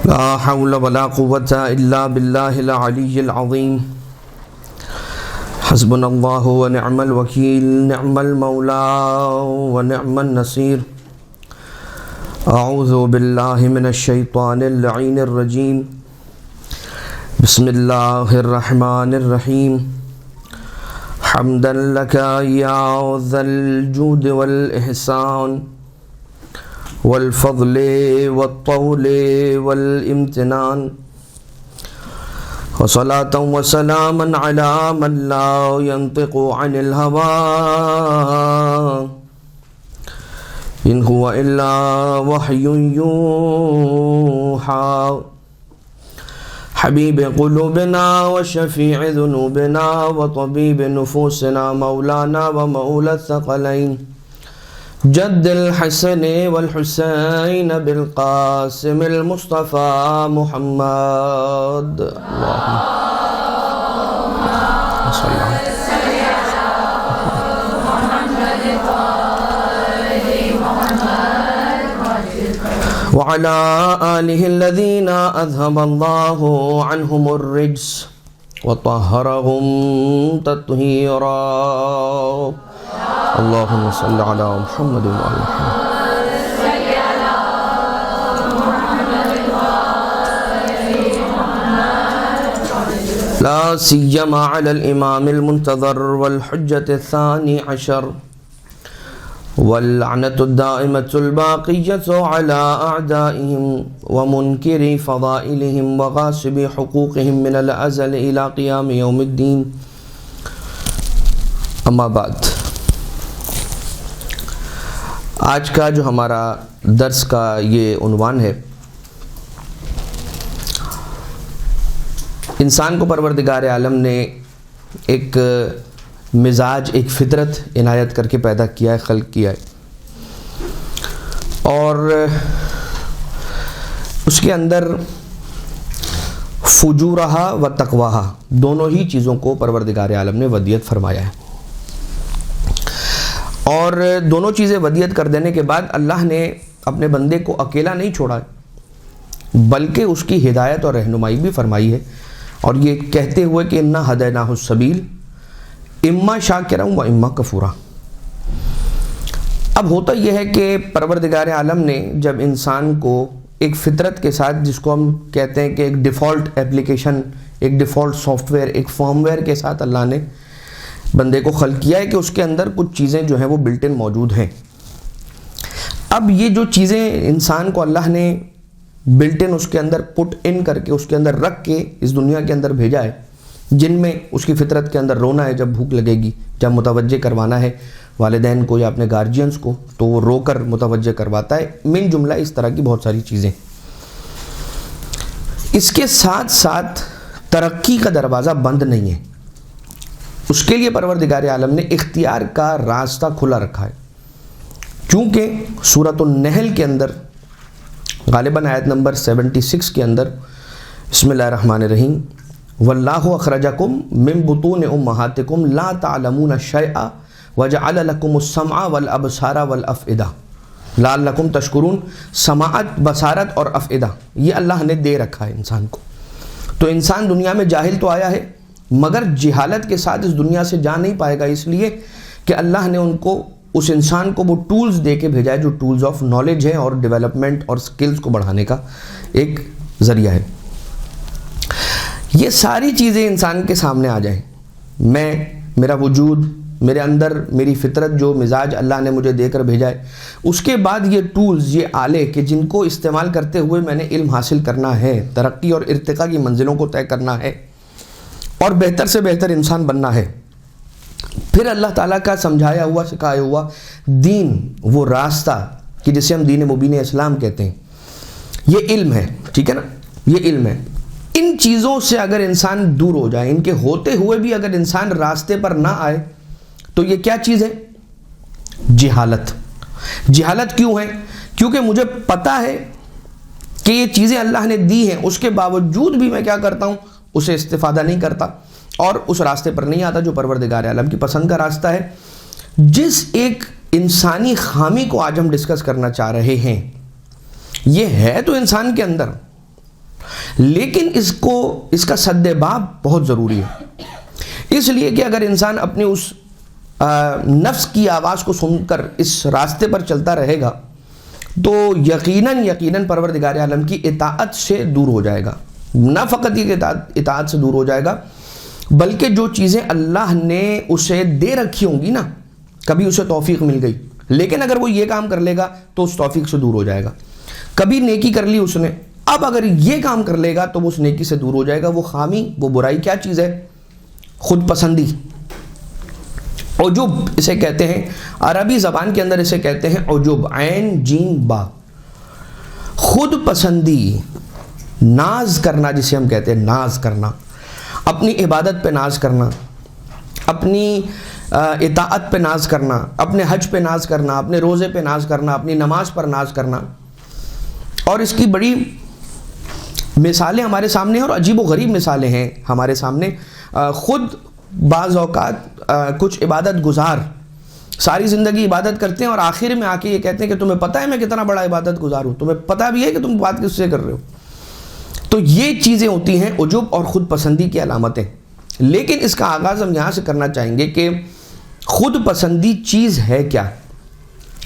لا حول ولا قوة إلا بالله العلي العظيم حسبنا الله ونعم الوكيل نعم المولى ونعم النصير أعوذ بالله من الشيطان اللعين الرجيم بسم الله الرحمن الرحيم حمدا لك يا ذا الجود والإحسان والفضل والطول والامتنان وصلاة وسلاما على من لا ينطق عن الهوى إن هو إلا وحي يوحى حبيب قلوبنا وشفيع ذنوبنا وطبيب نفوسنا مولانا ومولى الثقلين جد الحسن والحسين بالقاسم المصطفى محمد اللهم صل وعلى آله الذين أذهب الله عنهم الرجس وطهرهم تطهيرا اللهم صل على محمد وعلى محمد لا سيما على الإمام المنتظر والحجة الثاني عشر واللعنة الدائمة الباقية على أعدائهم ومنكر فضائلهم وغاصب حقوقهم من الأزل إلى قيام يوم الدين أما بعد آج کا جو ہمارا درس کا یہ عنوان ہے انسان کو پروردگار عالم نے ایک مزاج ایک فطرت عنایت کر کے پیدا کیا ہے خلق کیا ہے اور اس کے اندر فجورہا و تقواہا دونوں ہی چیزوں کو پروردگار عالم نے ودیت فرمایا ہے اور دونوں چیزیں ودیت کر دینے کے بعد اللہ نے اپنے بندے کو اکیلا نہیں چھوڑا بلکہ اس کی ہدایت اور رہنمائی بھی فرمائی ہے اور یہ کہتے ہوئے کہ انا ہدیناہ السبیل اما شاکرا و اما کفورا۔ اب ہوتا یہ ہے کہ پروردگار عالم نے جب انسان کو ایک فطرت کے ساتھ جس کو ہم کہتے ہیں کہ ایک ڈیفالٹ ایپلیکیشن ایک ڈیفالٹ سافٹ ویئر ایک فرم ویئر کے ساتھ اللہ نے بندے کو خلق کیا ہے کہ اس کے اندر کچھ چیزیں جو ہیں وہ بلٹ ان موجود ہیں۔ اب یہ جو چیزیں انسان کو اللہ نے بلٹ ان اس کے اندر پٹ ان کر کے اس کے اندر رکھ کے اس دنیا کے اندر بھیجا ہے جن میں اس کی فطرت کے اندر رونا ہے جب بھوک لگے گی جب متوجہ کروانا ہے والدین کو یا اپنے گارجینز کو تو وہ رو کر متوجہ کرواتا ہے من جملہ اس طرح کی بہت ساری چیزیں۔ اس کے ساتھ ساتھ ترقی کا دروازہ بند نہیں ہے، اس کے لیے پروردگار عالم نے اختیار کا راستہ کھلا رکھا ہے چونکہ سورۃ النحل کے اندر غالباً آیت نمبر 76 کے اندر بسم اللہ الرحمن الرحیم واللہ اخرجکم من بطون امہاتکم لا تعلمون شیئا وجعل لکم السمع والابصار والافئدہ لعلکم تشکرون۔ سماعت، بصارت اور افئدہ یہ اللہ نے دے رکھا ہے انسان کو، تو انسان دنیا میں جاہل تو آیا ہے مگر جہالت کے ساتھ اس دنیا سے جا نہیں پائے گا، اس لیے کہ اللہ نے ان کو اس انسان کو وہ ٹولز دے کے بھیجا ہے جو ٹولز آف نالج ہیں اور ڈیولپمنٹ اور سکلز کو بڑھانے کا ایک ذریعہ ہے۔ یہ ساری چیزیں انسان کے سامنے آ جائیں، میں میرا وجود میرے اندر میری فطرت جو مزاج اللہ نے مجھے دے کر بھیجا ہے، اس کے بعد یہ ٹولز یہ آلے کہ جن کو استعمال کرتے ہوئے میں نے علم حاصل کرنا ہے، ترقی اور ارتقاء کی منزلوں کو طے کرنا ہے اور بہتر سے بہتر انسان بننا ہے، پھر اللہ تعالیٰ کا سمجھایا ہوا سکھایا ہوا دین وہ راستہ کہ جسے ہم دین مبین اسلام کہتے ہیں، یہ علم ہے، ٹھیک ہے نا، یہ علم ہے۔ ان چیزوں سے اگر انسان دور ہو جائے، ان کے ہوتے ہوئے بھی اگر انسان راستے پر نہ آئے تو یہ کیا چیز ہے؟ جہالت۔ جہالت کیوں ہے؟ کیونکہ مجھے پتا ہے کہ یہ چیزیں اللہ نے دی ہیں، اس کے باوجود بھی میں کیا کرتا ہوں؟ اسے استفادہ نہیں کرتا اور اس راستے پر نہیں آتا جو پروردگار عالم کی پسند کا راستہ ہے۔ جس ایک انسانی خامی کو آج ہم ڈسکس کرنا چاہ رہے ہیں، یہ ہے تو انسان کے اندر لیکن اس کا سد باب بہت ضروری ہے، اس لیے کہ اگر انسان اپنے اس نفس کی آواز کو سن کر اس راستے پر چلتا رہے گا تو یقیناً پروردگار عالم کی اطاعت سے دور ہو جائے گا. نہ فقط یہ کہ اطاعت سے دور ہو جائے گا، بلکہ جو چیزیں اللہ نے اسے دے رکھی ہوں گی نا، کبھی اسے توفیق مل گئی لیکن اگر وہ یہ کام کر لے گا تو اس توفیق سے دور ہو جائے گا. کبھی نیکی کر لی اس نے، اب اگر یہ کام کر لے گا تو وہ اس نیکی سے دور ہو جائے گا. وہ خامی، وہ برائی کیا چیز ہے؟ خود پسندی. عجب اسے کہتے ہیں، عربی زبان کے اندر اسے کہتے ہیں عجب، عین جیم با. خود پسندی، ناز کرنا جسے ہم کہتے ہیں، ناز کرنا، اپنی عبادت پہ ناز کرنا، اپنی اطاعت پہ ناز کرنا، اپنے حج پہ ناز کرنا، اپنے روزے پہ ناز کرنا، اپنی نماز پر ناز کرنا. اور اس کی بڑی مثالیں ہمارے سامنے ہیں اور عجیب و غریب مثالیں ہیں ہمارے سامنے. خود بعض اوقات کچھ عبادت گزار ساری زندگی عبادت کرتے ہیں اور آخر میں آ کے یہ کہتے ہیں کہ تمہیں پتہ ہے میں کتنا بڑا عبادت گزار ہوں، تمہیں پتہ بھی ہے کہ تم بات کس سے کر رہے ہو. تو یہ چیزیں ہوتی ہیں عجب اور خود پسندی کی علامتیں. لیکن اس کا آغاز ہم یہاں سے کرنا چاہیں گے کہ خود پسندی چیز ہے کیا.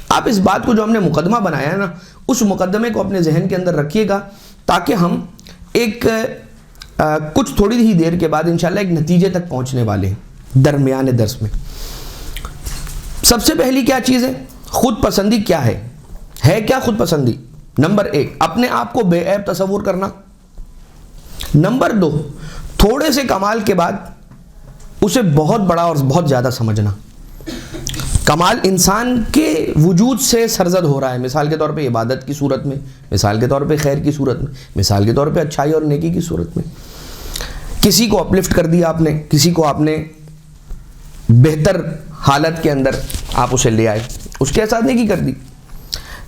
آپ اس بات کو جو ہم نے مقدمہ بنایا ہے نا، اس مقدمے کو اپنے ذہن کے اندر رکھیے گا تاکہ ہم ایک کچھ تھوڑی ہی دیر کے بعد انشاءاللہ ایک نتیجے تک پہنچنے والے ہیں درمیان درس میں. سب سے پہلی کیا چیز ہے؟ خود پسندی کیا ہے کیا خود پسندی؟ نمبر 1، اپنے آپ کو بے عیب تصور کرنا. نمبر 2، تھوڑے سے کمال کے بعد اسے بہت بڑا اور بہت زیادہ سمجھنا. کمال انسان کے وجود سے سرزد ہو رہا ہے، مثال کے طور پہ عبادت کی صورت میں، مثال کے طور پہ خیر کی صورت میں، مثال کے طور پہ اچھائی اور نیکی کی صورت میں. کسی کو اپلفٹ کر دیا آپ نے، کسی کو آپ نے بہتر حالت کے اندر آپ اسے لے آئے، اس کے ساتھ نیکی کر دی،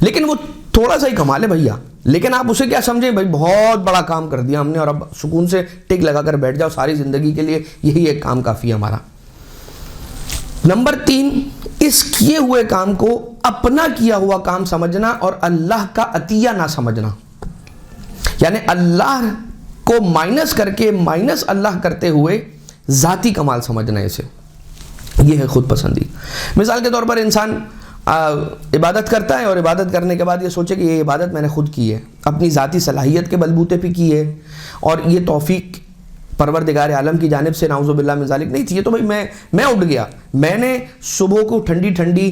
لیکن وہ تھوڑا سا ہی کمال ہے بھیا، لیکن آپ اسے کیا سمجھیں؟ بھائی بہت بڑا کام کر دیا ہم نے اور اب سکون سے ٹک لگا کر بیٹھ جاؤ، ساری زندگی کے لیے یہی ایک کام کافی ہے ہمارا. نمبر 3، اس کیے ہوئے کام کو اپنا کیا ہوا کام سمجھنا اور اللہ کا عطیہ نہ سمجھنا. یعنی اللہ کو مائنس کر کے مائنس اللہ کرتے ہوئے ذاتی کمال سمجھنا، اسے یہ ہے خود پسندی. مثال کے طور پر انسان عبادت کرتا ہے اور عبادت کرنے کے بعد یہ سوچے کہ یہ عبادت میں نے خود کی ہے، اپنی ذاتی صلاحیت کے بلبوتے پہ کی ہے اور یہ توفیق پروردگار عالم کی جانب سے نعوذ باللہ من ذالک نہیں تھی. یہ تو بھائی میں اٹھ گیا، میں نے صبح کو ٹھنڈی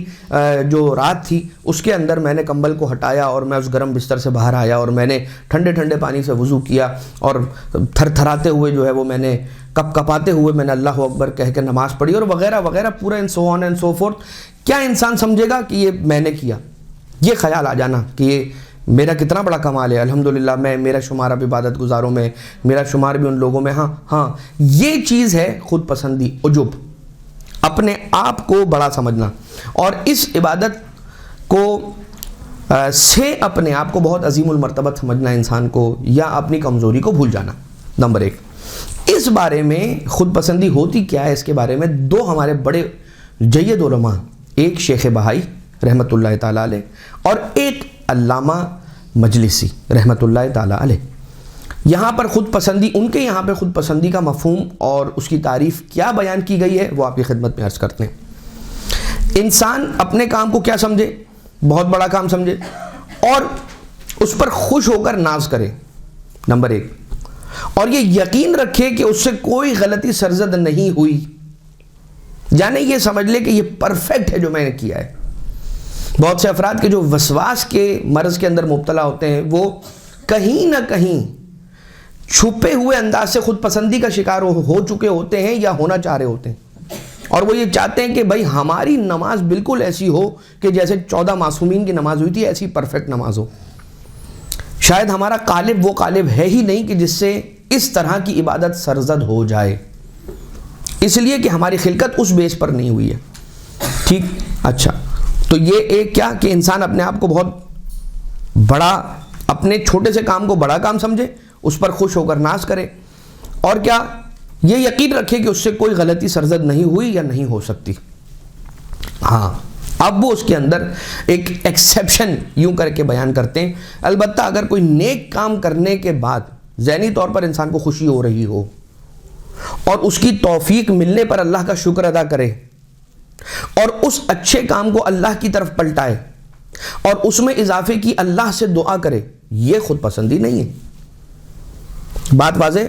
جو رات تھی اس کے اندر میں نے کمبل کو ہٹایا اور میں اس گرم بستر سے باہر آیا اور میں نے ٹھنڈے پانی سے وضو کیا اور تھر تھراتے ہوئے جو ہے وہ میں نے کپ کپاتے ہوئے میں نے اللہ اکبر کہہ کے نماز پڑھی اور وغیرہ وغیرہ، پورا ان سو آن اینڈ سو فورتھ. کیا انسان سمجھے گا کہ یہ میں نے کیا؟ یہ خیال آ جانا کہ یہ میرا کتنا بڑا کمال ہے، الحمدللہ میرا شمار اب عبادت گزاروں میں، میرا شمار بھی ان لوگوں میں. ہاں یہ چیز ہے خود پسندی، عجب، اپنے آپ کو بڑا سمجھنا اور اس عبادت کو سے اپنے آپ کو بہت عظیم المرتبت سمجھنا انسان کو، یا اپنی کمزوری کو بھول جانا. نمبر 1، اس بارے میں خود پسندی ہوتی کیا ہے، اس کے بارے میں 2 ہمارے بڑے جید علماء، ایک شیخ بہائی رحمۃ اللہ تعالیٰ علیہ اور ایک علامہ مجلسی رحمۃ اللہ تعالیٰ علیہ، یہاں پر خود پسندی، ان کے یہاں پہ خود پسندی کا مفہوم اور اس کی تعریف کیا بیان کی گئی ہے وہ آپ کی خدمت میں عرض کرتے ہیں. انسان اپنے کام کو کیا سمجھے؟ بہت بڑا کام سمجھے اور اس پر خوش ہو کر ناز کرے، نمبر 1، اور یہ یقین رکھے کہ اس سے کوئی غلطی سرزد نہیں ہوئی، یعنی یہ سمجھ لے کہ یہ پرفیکٹ ہے جو میں نے کیا ہے. بہت سے افراد کے جو وسواس کے مرض کے اندر مبتلا ہوتے ہیں وہ کہیں نہ کہیں چھپے ہوئے انداز سے خود پسندی کا شکار ہو چکے ہوتے ہیں یا ہونا چاہ رہے ہوتے ہیں، اور وہ یہ چاہتے ہیں کہ بھائی ہماری نماز بالکل ایسی ہو کہ جیسے 14 معصومین کی نماز ہوئی تھی ایسی پرفیکٹ نماز ہو. شاید ہمارا قالب وہ قالب ہے ہی نہیں کہ جس سے اس طرح کی عبادت سرزد ہو جائے، اس لیے کہ ہماری خلقت اس بیس پر نہیں ہوئی ہے. ٹھیک، اچھا، تو یہ ایک کیا کہ انسان اپنے آپ کو بہت بڑا، اپنے چھوٹے سے کام کو بڑا کام سمجھے، اس پر خوش ہو کر ناز کرے، اور کیا یہ یقین رکھے کہ اس سے کوئی غلطی سرزد نہیں ہوئی یا نہیں ہو سکتی. ہاں، اب وہ اس کے اندر ایک ایکسیپشن یوں کر کے بیان کرتے ہیں، البتہ اگر کوئی نیک کام کرنے کے بعد ذہنی طور پر انسان کو خوشی ہو رہی ہو اور اس کی توفیق ملنے پر اللہ کا شکر ادا کرے اور اس اچھے کام کو اللہ کی طرف پلٹائے اور اس میں اضافے کی اللہ سے دعا کرے، یہ خود پسندی نہیں ہے۔ بات واضح؟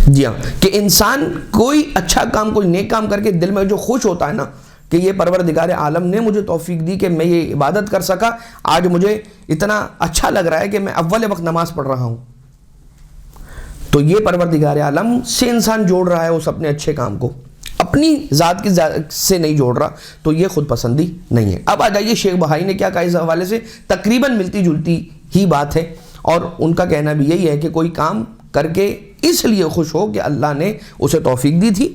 جی ہاں، کہ انسان کوئی اچھا کام، کوئی نیک کام کر کے دل میں جو خوش ہوتا ہے نا کہ یہ پروردگار عالم نے مجھے توفیق دی کہ میں یہ عبادت کر سکا، آج مجھے اتنا اچھا لگ رہا ہے کہ میں اول وقت نماز پڑھ رہا ہوں، تو یہ پروردگار عالم سے انسان جوڑ رہا ہے اس اپنے اچھے کام کو، اپنی ذات کی سے نہیں جوڑ رہا، تو یہ خود پسندی نہیں ہے۔ اب آ جائیے شیخ بہائی نے کیا کہا اس حوالے سے، تقریباً ملتی جلتی ہی بات ہے، اور ان کا کہنا بھی یہی ہے کہ کوئی کام کر کے اس لیے خوش ہو کہ اللہ نے اسے توفیق دی تھی،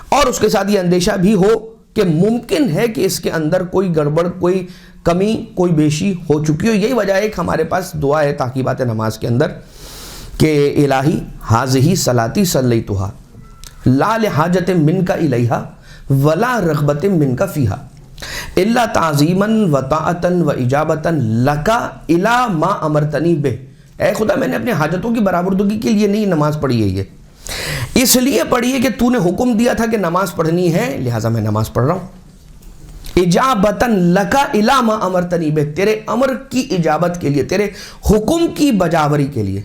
اور اس کے ساتھ یہ اندیشہ بھی ہو کہ ممکن ہے کہ اس کے اندر کوئی گڑبڑ، کوئی کمی، کوئی بیشی ہو چکی ہو۔ یہی وجہ ہے کہ ہمارے پاس دعا ہے تعقیبات نماز کے اندر کہ الہی حاذہی صلاتی صلیتھا لا لحاجت منک الیہا ولا رغبت منک فیہا الا تعظیما وطاعتا واجابتا لک الی ما امرتنی بہ۔ اے خدا، میں نے اپنے حاجتوں کی برآوردگی کے لیے نہیں نماز پڑھی ہے، یہ اس لیے پڑھی ہے کہ تو نے حکم دیا تھا کہ نماز پڑھنی ہے، لہٰذا میں نماز پڑھ رہا ہوں۔ اجابتا لک الی ما امرتنی بہ، تیرے امر کی اجابت کے لیے، تیرے حکم کی بجاوری کے لیے،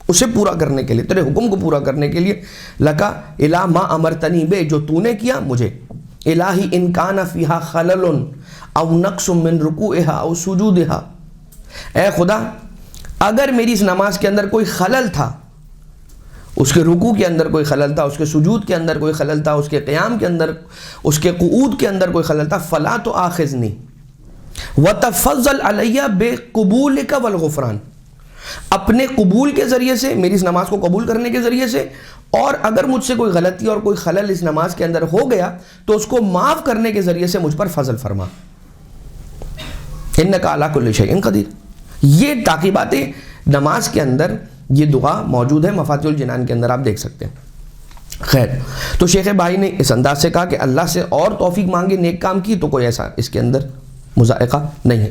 اسے پورا کرنے کے لیے، تیرے حکم کو پورا کرنے کے لیے، لکا الی ما امرتنی بہ، جو تو نے کیا مجھے، الہی ان کان فیہا خلل او نقص من رکوعہا او سجودہا، اے خدا اگر میری اس نماز کے اندر کوئی خلل تھا، اس کے رکوع کے اندر کوئی خلل تھا، اس کے سجود کے اندر کوئی خلل تھا، اس کے قیام کے اندر، اس کے قعود کے اندر کوئی خلل تھا، فلا تؤاخذنی وتفضل علی بقبولک والغفران، اپنے قبول کے ذریعے سے، میری اس نماز کو قبول کرنے کے ذریعے سے، اور اگر مجھ سے کوئی غلطی اور کوئی خلل اس نماز کے اندر ہو گیا تو اس کو معاف کرنے کے ذریعے سے مجھ پر فضل فرما، انک علی کل شیء قدیر۔ یہ تعقیبات نماز کے اندر یہ دعا موجود ہے، مفاتیح الجنان کے اندر آپ دیکھ سکتے ہیں۔ خیر، تو شیخ بھائی نے اس انداز سے کہا کہ اللہ سے اور توفیق مانگے نیک کام کی، تو کوئی ایسا اس کے اندر مذائقہ نہیں ہے۔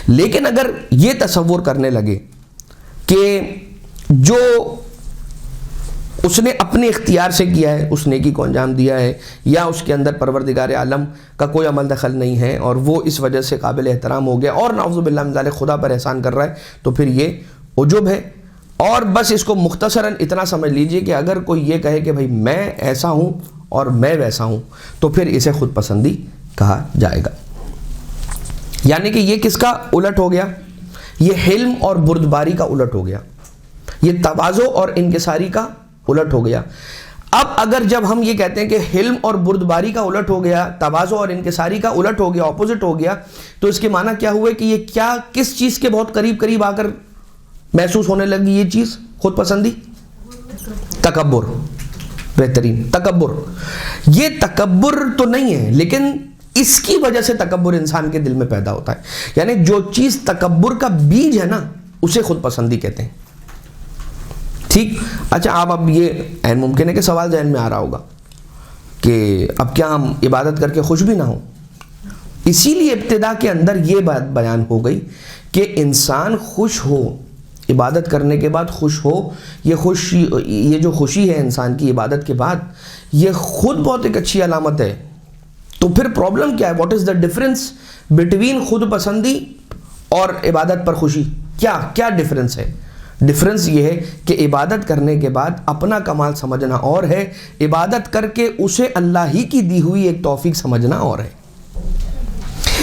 لیکن اگر یہ تصور کرنے لگے کہ جو اس نے اپنے اختیار سے کیا ہے، اس نیکی کو انجام دیا ہے، یا اس کے اندر پروردگار عالم کا کوئی عمل دخل نہیں ہے اور وہ اس وجہ سے قابل احترام ہو گیا اور نعوذ باللہ من ذالک خدا پر احسان کر رہا ہے، تو پھر یہ عجب ہے۔ اور بس اس کو مختصراً اتنا سمجھ لیجئے کہ اگر کوئی یہ کہے کہ بھائی میں ایسا ہوں اور میں ویسا ہوں، تو پھر اسے خود پسندی کہا جائے گا۔ یعنی کہ یہ کس کا الٹ ہو گیا؟ یہ حلم اور بردباری کا الٹ ہو گیا، یہ تواضع اور انکساری کا الٹ ہو گیا۔ اب اگر جب ہم یہ کہتے ہیں کہ حلم اور بردباری کا الٹ ہو گیا، تواضع اور انکساری کا الٹ ہو گیا، اپوزٹ ہو گیا، تو اس کے معنی کیا ہوئے کہ یہ کیا کس چیز کے بہت قریب قریب آ کر محسوس ہونے لگی یہ چیز، خود پسندی؟ تکبر۔ بہترین، تکبر۔ یہ تکبر تو نہیں ہے، لیکن اس کی وجہ سے تکبر انسان کے دل میں پیدا ہوتا ہے۔ یعنی جو چیز تکبر کا بیج ہے نا، اسے خود پسندی کہتے ہیں۔ ٹھیک، اچھا اب یہ عین ممکن ہے کہ سوال ذہن میں آ رہا ہوگا کہ اب کیا ہم عبادت کر کے خوش بھی نہ ہوں؟ اسی لیے ابتدا کے اندر یہ بات بیان ہو گئی کہ انسان خوش ہو، عبادت کرنے کے بعد خوش ہو، یہ جو خوشی ہے انسان کی عبادت کے بعد، یہ خود بہت ایک اچھی علامت ہے۔ تو پھر پرابلم کیا ہے؟ What is the difference between خود پسندی اور عبادت پر خوشی؟ کیا ڈفرنس ہے؟ ڈفرنس یہ ہے کہ عبادت کرنے کے بعد اپنا کمال سمجھنا اور ہے، عبادت کر کے اسے اللہ ہی کی دی ہوئی ایک توفیق سمجھنا اور ہے۔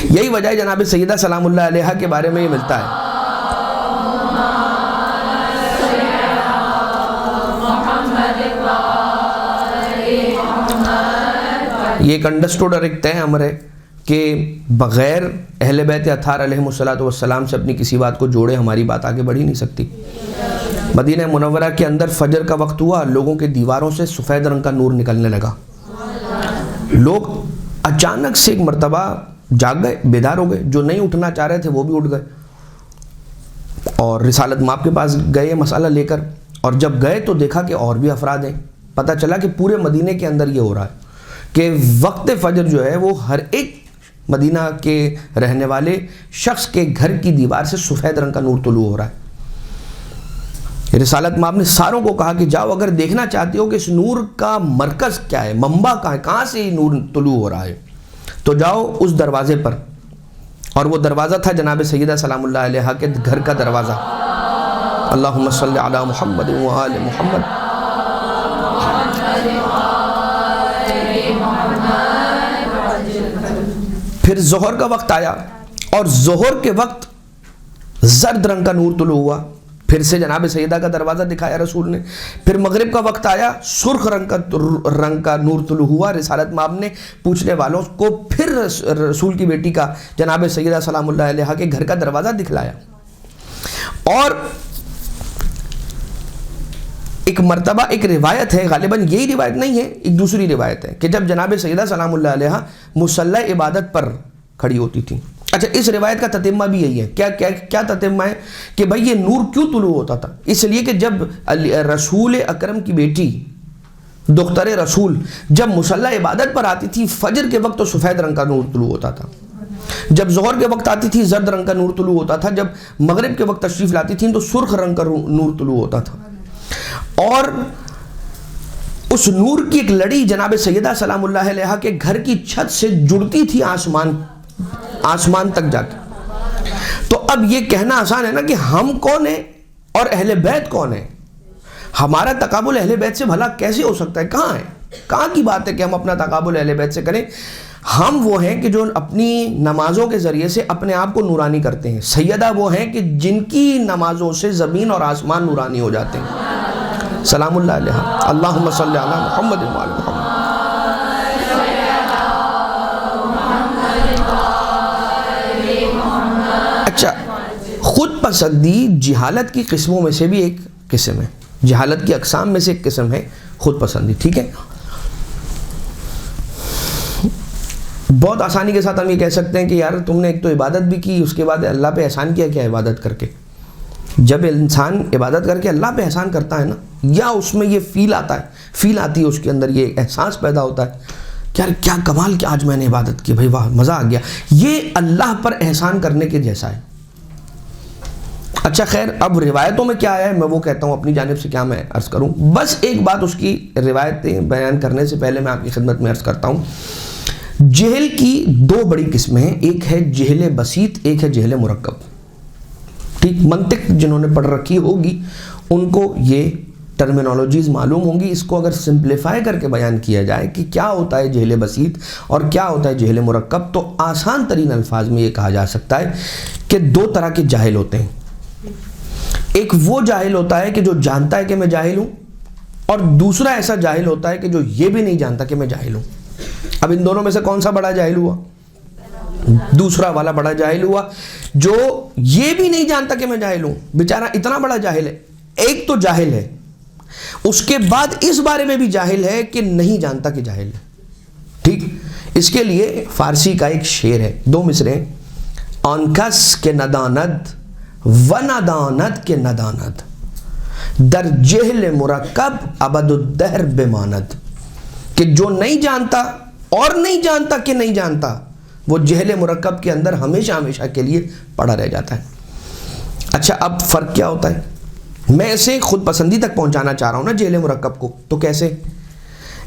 یہی وجہ ہے جناب سیدہ سلام اللہ علیہا کے بارے میں یہ ملتا ہے، یہ ایک انڈرسٹوڈ اور ایک طے امر ہے کہ بغیر اہل بیت اطہار علیہم السلام سے اپنی کسی بات کو جوڑے ہماری بات آگے بڑھ ہی نہیں سکتی۔ مدینہ منورہ کے اندر فجر کا وقت ہوا، لوگوں کے دیواروں سے سفید رنگ کا نور نکلنے لگا، لوگ اچانک سے ایک مرتبہ جاگ گئے، بیدار ہو گئے، جو نہیں اٹھنا چاہ رہے تھے وہ بھی اٹھ گئے اور رسالت مآب کے پاس گئے مسئلہ لے کر، اور جب گئے تو دیکھا کہ اور بھی افراد ہیں۔ پتہ چلا کہ پورے مدینے کے اندر یہ ہو رہا ہے کہ وقت فجر جو ہے وہ ہر ایک مدینہ کے رہنے والے شخص کے گھر کی دیوار سے سفید رنگ کا نور طلوع ہو رہا ہے۔ رسالت مآب نے ساروں کو کہا کہ جاؤ اگر دیکھنا چاہتے ہو کہ اس نور کا مرکز کیا ہے، منبع کہاں ہے، کہاں سے یہ نور طلوع ہو رہا ہے، تو جاؤ اس دروازے پر. اور وہ دروازہ تھا جناب سیدہ سلام اللہ علیہا کے گھر کا دروازہ. اللہم صلی علی محمد و آل محمد. پھر ظہر کا وقت آیا اور ظہر کے وقت زرد رنگ کا نور طلوع ہوا. پھر سے جناب سیدہ کا دروازہ دکھایا رسول نے. پھر مغرب کا وقت آیا، سرخ رنگ کا نور طلوع ہوا. رسالت مآب نے پوچھنے والوں کو پھر رسول کی بیٹی کا جناب سیدہ سلام اللہ علیہا کے گھر کا دروازہ دکھلایا. اور ایک مرتبہ ایک روایت ہے، غالباً یہی روایت نہیں ہے، ایک دوسری روایت ہے کہ جب جناب سیدہ سلام اللہ علیہا مصلی عبادت پر کھڑی ہوتی تھی. اچھا، اس روایت کا تتمہ بھی یہی ہے. کیا تتمہ ہے کہ بھائی یہ نور کیوں طلوع ہوتا تھا؟ اس لیے کہ جب رسول اکرم کی بیٹی دختر رسول جب مصلی عبادت پر آتی تھی فجر کے وقت تو سفید رنگ کا نور طلوع ہوتا تھا، جب ظہر کے وقت آتی تھی زرد رنگ کا نور طلوع ہوتا تھا، جب مغرب کے وقت تشریف لاتی تھی تو سرخ رنگ کا نور طلوع ہوتا تھا. اور اس نور کی ایک لڑی جناب سیدہ سلام اللہ علیہا کے گھر کی چھت سے جڑتی تھی آسمان تک جا کے. تو اب یہ کہنا آسان ہے نا کہ ہم کون ہیں اور اہل بیت کون ہیں. ہمارا تقابل اہل بیت سے بھلا کیسے ہو سکتا ہے؟ کہاں ہے؟ کہاں کی بات ہے کہ ہم اپنا تقابل اہل بیت سے کریں؟ ہم وہ ہیں کہ جو اپنی نمازوں کے ذریعے سے اپنے آپ کو نورانی کرتے ہیں. سیدہ وہ ہیں کہ جن کی نمازوں سے زمین اور آسمان نورانی ہو جاتے ہیں. سلام اللہ علیہ. اللہم صلی علی محمد و آل محمد. اچھا، خود پسندی جہالت کی قسموں میں سے بھی ایک قسم ہے، جہالت کی اقسام میں سے ایک قسم ہے خود پسندی. ٹھیک ہے، بہت آسانی کے ساتھ ہم یہ کہہ سکتے ہیں کہ یار تم نے ایک تو عبادت بھی کی، اس کے بعد اللہ پہ احسان کیا کیا عبادت کر کے. جب انسان عبادت کر کے اللہ پہ احسان کرتا ہے نا، یا اس میں یہ فیل آتی ہے، اس کے اندر یہ احساس پیدا ہوتا ہے کہ یار کیا کمال کہ آج میں نے عبادت کی، بھائی واہ مزہ آ گیا، یہ اللہ پر احسان کرنے کے جیسا ہے. اچھا خیر، اب روایتوں میں کیا ہے میں وہ کہتا ہوں، اپنی جانب سے کیا میں عرض کروں. بس ایک بات اس کی روایتیں بیان کرنے سے پہلے میں آپ کی خدمت میں عرض کرتا ہوں. جہل کی دو بڑی قسمیں ہیں، ایک ہے جہل بسیط، ایک ہے جہل مرکب. ٹھیک، منطق جنہوں نے پڑھ رکھی ہوگی ان کو یہ ٹرمینالوجیز معلوم ہوں گی. اس کو اگر سمپلیفائی کر کے بیان کیا جائے کہ کیا ہوتا ہے جہل بسیط اور کیا ہوتا ہے جہل مرکب، تو آسان ترین الفاظ میں یہ کہا جا سکتا ہے کہ دو طرح کے جاہل ہوتے ہیں. ایک وہ جاہل ہوتا ہے کہ جو جانتا ہے کہ میں جاہل ہوں، اور دوسرا ایسا جاہل ہوتا ہے کہ جو یہ بھی نہیں جانتا کہ میں جاہل ہوں. اب ان دونوں میں سے کون سا بڑا جاہل ہوا؟ دوسرا والا بڑا جاہل ہوا، جو یہ بھی نہیں جانتا کہ میں جاہل ہوں. بیچارہ اتنا بڑا جاہل ہے. ایک تو جاہل ہے، اس کے بعد اس بارے میں بھی جاہل ہے کہ نہیں جانتا کہ جاہل ہے. ٹھیک، اس کے لیے فارسی کا ایک شعر ہے، دو مصرے: آن کس کے نداند و ندانت کے ندانت، در جہل مرکب ابد الدہر بماند. کہ جو نہیں جانتا اور نہیں جانتا کہ نہیں جانتا، وہ جہل مرکب کے اندر ہمیشہ ہمیشہ کے لیے پڑا رہ جاتا ہے. اچھا، اب فرق کیا ہوتا ہے؟ میں اسے خود پسندی تک پہنچانا چاہ رہا ہوں نا جہل مرکب کو. تو کیسے؟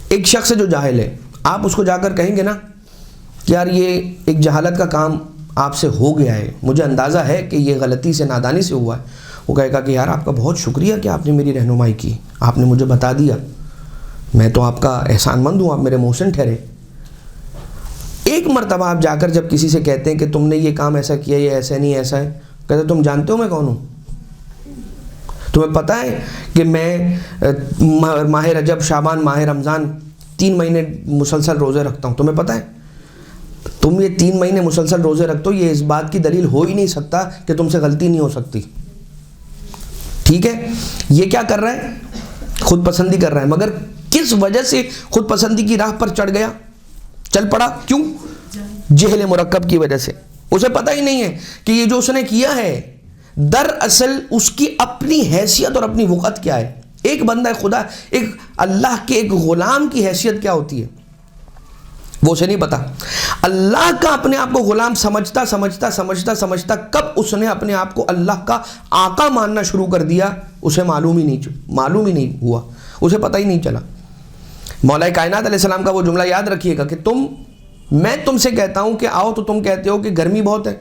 ایک شخص جو جاہل ہے، آپ اس کو جا کر کہیں گے نا کہ یار یہ ایک جہالت کا کام آپ سے ہو گیا ہے، مجھے اندازہ ہے کہ یہ غلطی سے نادانی سے ہوا ہے. وہ کہے گا کہ یار آپ کا بہت شکریہ کہ آپ نے میری رہنمائی کی، آپ نے مجھے بتا دیا، میں تو آپ کا احسان مند ہوں، آپ میرے محسن ٹھہرے. ایک مرتبہ آپ جا کر جب کسی سے کہتے ہیں کہ تم نے یہ کام ایسا کیا، یہ ایسا نہیں ایسا ہے، کہتے تم جانتے ہو میں کون ہوں؟ تمہیں پتہ ہے کہ میں ماہ رجب، شعبان، ماہ رمضان 3 مہینے مسلسل روزے رکھتا ہوں، تمہیں پتہ ہے؟ تم یہ 3 مہینے مسلسل روزے رکھتے ہو، یہ اس بات کی دلیل ہو ہی نہیں سکتا کہ تم سے غلطی نہیں ہو سکتی. ٹھیک ہے، یہ کیا کر رہا ہے؟ خود پسندی کر رہا ہے. مگر کس وجہ سے خود پسندی کی راہ پر چڑھ گیا، چل پڑا؟ کیوں؟ جہل مرکب کی وجہ سے. اسے پتہ ہی نہیں ہے کہ یہ جو اس نے کیا ہے دراصل اس کی اپنی حیثیت اور اپنی وقت کیا ہے. ایک بندہ خدا، ایک اللہ کے ایک غلام کی حیثیت کیا ہوتی ہے وہ اسے نہیں پتا. اللہ کا اپنے آپ کو غلام سمجھتا کب اس نے اپنے آپ کو اللہ کا آقا ماننا شروع کر دیا، اسے معلوم ہی نہیں ہوا، اسے پتہ ہی نہیں چلا۔ مولا کائنات علیہ السلام کا وہ جملہ یاد رکھیے گا کہ میں تم سے کہتا ہوں کہ آؤ تو تم کہتے ہو کہ گرمی بہت ہے،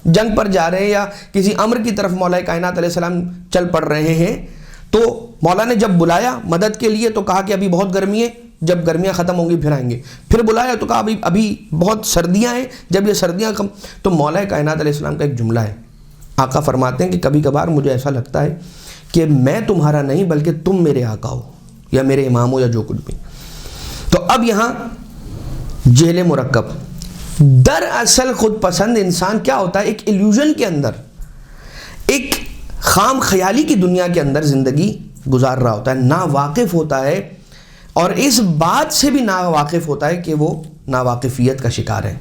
جنگ پر جا رہے ہیں یا کسی امر کی طرف مولا کائنات علیہ السلام چل پڑ رہے ہیں، تو مولا نے جب بلایا مدد کے لیے تو کہا کہ ابھی بہت گرمی ہے، جب گرمیاں ختم ہوں گی پھر آئیں گے، پھر بلایا تو کہا ابھی بہت سردیاں ہیں، جب یہ سردیاں تو مولا کائنات علیہ السلام کا ایک جملہ ہے، آقا فرماتے ہیں کہ کبھی کبھار مجھے ایسا لگتا ہے کہ میں تمہارا نہیں بلکہ تم میرے آقا ہو یا میرے امام ہو یا جو کچھ بھی۔ تو اب یہاں جہل مرکب، دراصل خود پسند انسان کیا ہوتا ہے، ایک ایلیوژن کے اندر، ایک خام خیالی کی دنیا کے اندر زندگی گزار رہا ہوتا ہے، ناواقف ہوتا ہے، اور اس بات سے بھی ناواقف ہوتا ہے کہ وہ ناواقفیت کا شکار ہے۔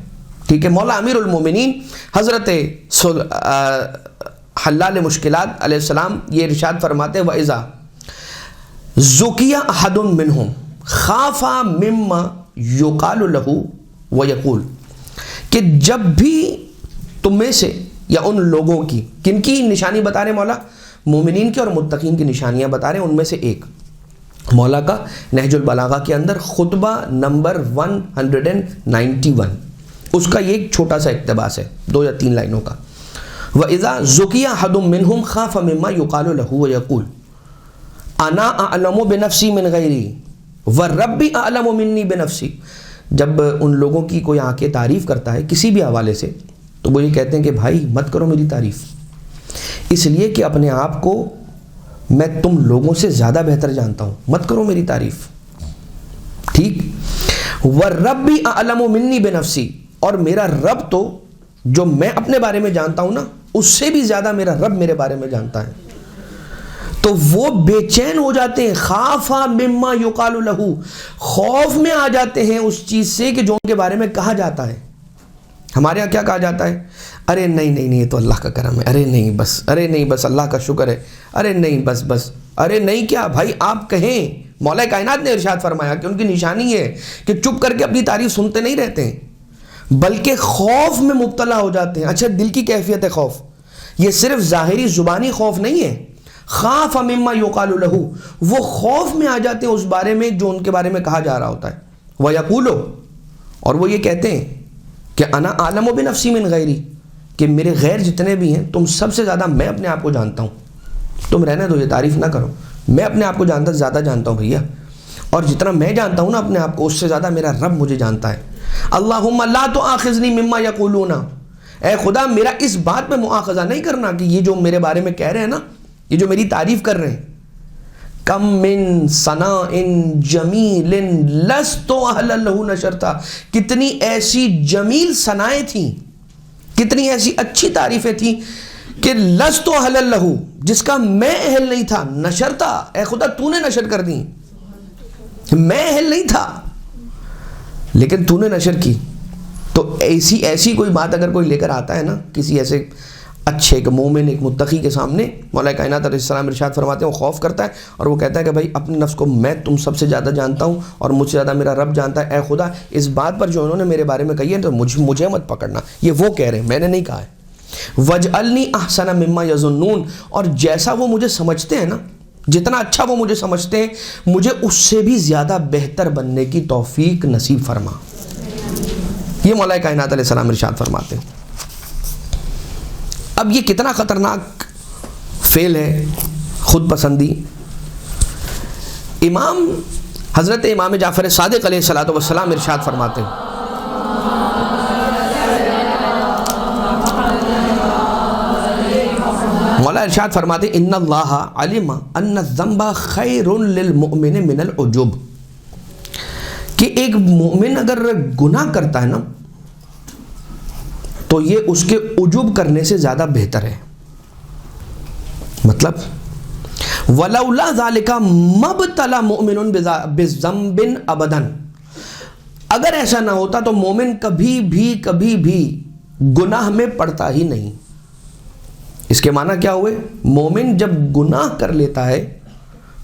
ٹھیک ہے، مولا امیر المومنین حضرت حلال مشکلات علیہ السلام یہ ارشاد فرماتے ہیں وَإِذَا زُكِيَ أَحَدٌ مِّنْهُمْ خَافَ مِمَّا يُقَالُ لَهُ وَيَقُولُ، کہ جب بھی تم میں سے یا ان لوگوں کی، کن کی نشانی بتا رہے ہیں مولا؟ مومنین کی اور متقین کی نشانیاں بتا رہے ہیں، ان میں سے ایک مولا کا نہج البلاغہ کے اندر خطبہ نمبر 191، اس کا یہ ایک چھوٹا سا اقتباس ہے 2 یا 3 لائنوں کا۔ وَإِذَا زُكِيَ أَحَدٌ مِّنْهُمْ خَافَ مِمَّا يُقَالُ لَهُ وَيَقُولُ أَنَا أَعْلَمُ بِنَفْسِي مِنْ غَيْرِي وَرَبِّي أَعْلَمُ مِنِّي بِنَفْسِي، جب ان لوگوں کی کوئی آ کے تعریف کرتا ہے کسی بھی حوالے سے تو وہ یہ کہتے ہیں کہ بھائی مت کرو میری تعریف، اس لیے کہ اپنے آپ کو میں تم لوگوں سے زیادہ بہتر جانتا ہوں، مت کرو میری تعریف۔ ٹھیک، وَرَبِّي أَعْلَمُ مِنِّي بِنَفْسِي، اور میرا رب تو جو میں اپنے بارے میں جانتا ہوں نا، اس سے بھی زیادہ میرا رب میرے بارے میں جانتا ہے۔ تو وہ بے چین ہو جاتے ہیں، خافا مما یقال لہو، خوف میں آ جاتے ہیں اس چیز سے کہ جو ان کے بارے میں کہا جاتا ہے۔ ہمارے ہاں کیا کہا جاتا ہے؟ ارے نہیں یہ تو اللہ کا کرم ہے، ارے نہیں بس اللہ کا شکر ہے، ارے نہیں بس ارے نہیں کیا بھائی آپ کہیں۔ مولا کائنات نے ارشاد فرمایا کہ ان کی نشانی یہ ہے کہ چپ کر کے اپنی تعریف سنتے نہیں رہتے ہیں بلکہ خوف میں مبتلا ہو جاتے ہیں۔ اچھا، دل کی کیفیت ہے خوف، یہ صرف ظاہری زبانی خوف نہیں ہے۔ خاف مما یقال لہو، وہ خوف میں آ جاتے ہیں اس بارے میں جو ان کے بارے میں کہا جا رہا ہوتا ہے۔ وَيَقُولُ، اور وہ یہ کہتے ہیں کہ انا عالم بنفسی من غیری، کہ میرے غیر جتنے بھی ہیں تم سب سے زیادہ میں اپنے آپ کو جانتا ہوں، تم رہنے دو، یہ تعریف نہ کرو، میں اپنے آپ کو زیادہ جانتا ہوں بھیا، اور جتنا میں جانتا ہوں نا اپنے آپ کو اس سے زیادہ میرا رب مجھے جانتا ہے۔ اللہم لا تؤاخذنی مما یقولون، اے خدا میرا اس بات میں مؤاخذہ نہیں کرنا کہ یہ جو میرے بارے میں کہہ رہے ہیں نا، یہ جو میری تعریف کر رہے ہیں، کم من ثناء جمیل لست اہلا لہ نشرتا، کتنی ایسی جمیل ثنائیں تھیں، کتنی ایسی اچھی تعریفیں تھیں کہ لست اہلا لہ، جس کا میں اہل نہیں تھا، نشرتا، اے خدا تو نے نشر کر دی، میں اہل نہیں تھا لیکن تو نے نشر کی۔ تو ایسی کوئی بات اگر کوئی لے کر آتا ہے نا کسی ایسے اچھے ایک مومن ایک متقی کے سامنے، مولا کائنات علیہ السلام ارشاد فرماتے ہیں وہ خوف کرتا ہے اور وہ کہتا ہے کہ بھائی اپنے نفس کو میں تم سب سے زیادہ جانتا ہوں اور مجھ سے زیادہ میرا رب جانتا ہے، اے خدا اس بات پر جو انہوں نے میرے بارے میں کہی ہے تو مجھے مت پکڑنا، یہ وہ کہہ رہے ہیں، میں نے نہیں کہا ہے۔ وَجْعَلْنِي أَحْسَنَ مِمَّا يَظُنُّونَ، اور جیسا وہ مجھے سمجھتے ہیں نا، جتنا اچھا وہ مجھے سمجھتے ہیں، مجھے اس سے بھی زیادہ بہتر بننے کی توفیق نصیب فرما۔ یہ مولا کائنات علیہ السلام ارشاد فرماتے ہیں۔ اب یہ کتنا خطرناک فعل ہے خود پسندی۔ حضرت امام جعفر صادق علیہ السلام ارشاد فرماتے ہیں، مولا ارشاد فرماتے ہیں ان اللہ علم ان الذنب خیر للمؤمن من العجب، کہ ایک مومن اگر گناہ کرتا ہے نا تو یہ اس کے عجب کرنے سے زیادہ بہتر ہے۔ مطلب وَلَوْلَا ذَلِكَ مَبْتَلَى مُؤْمِنٌ بِذَنْبٍ أَبَدًا، اگر ایسا نہ ہوتا تو مومن کبھی بھی گناہ میں پڑتا ہی نہیں۔ اس کے معنی کیا ہوئے؟ مومن جب گناہ کر لیتا ہے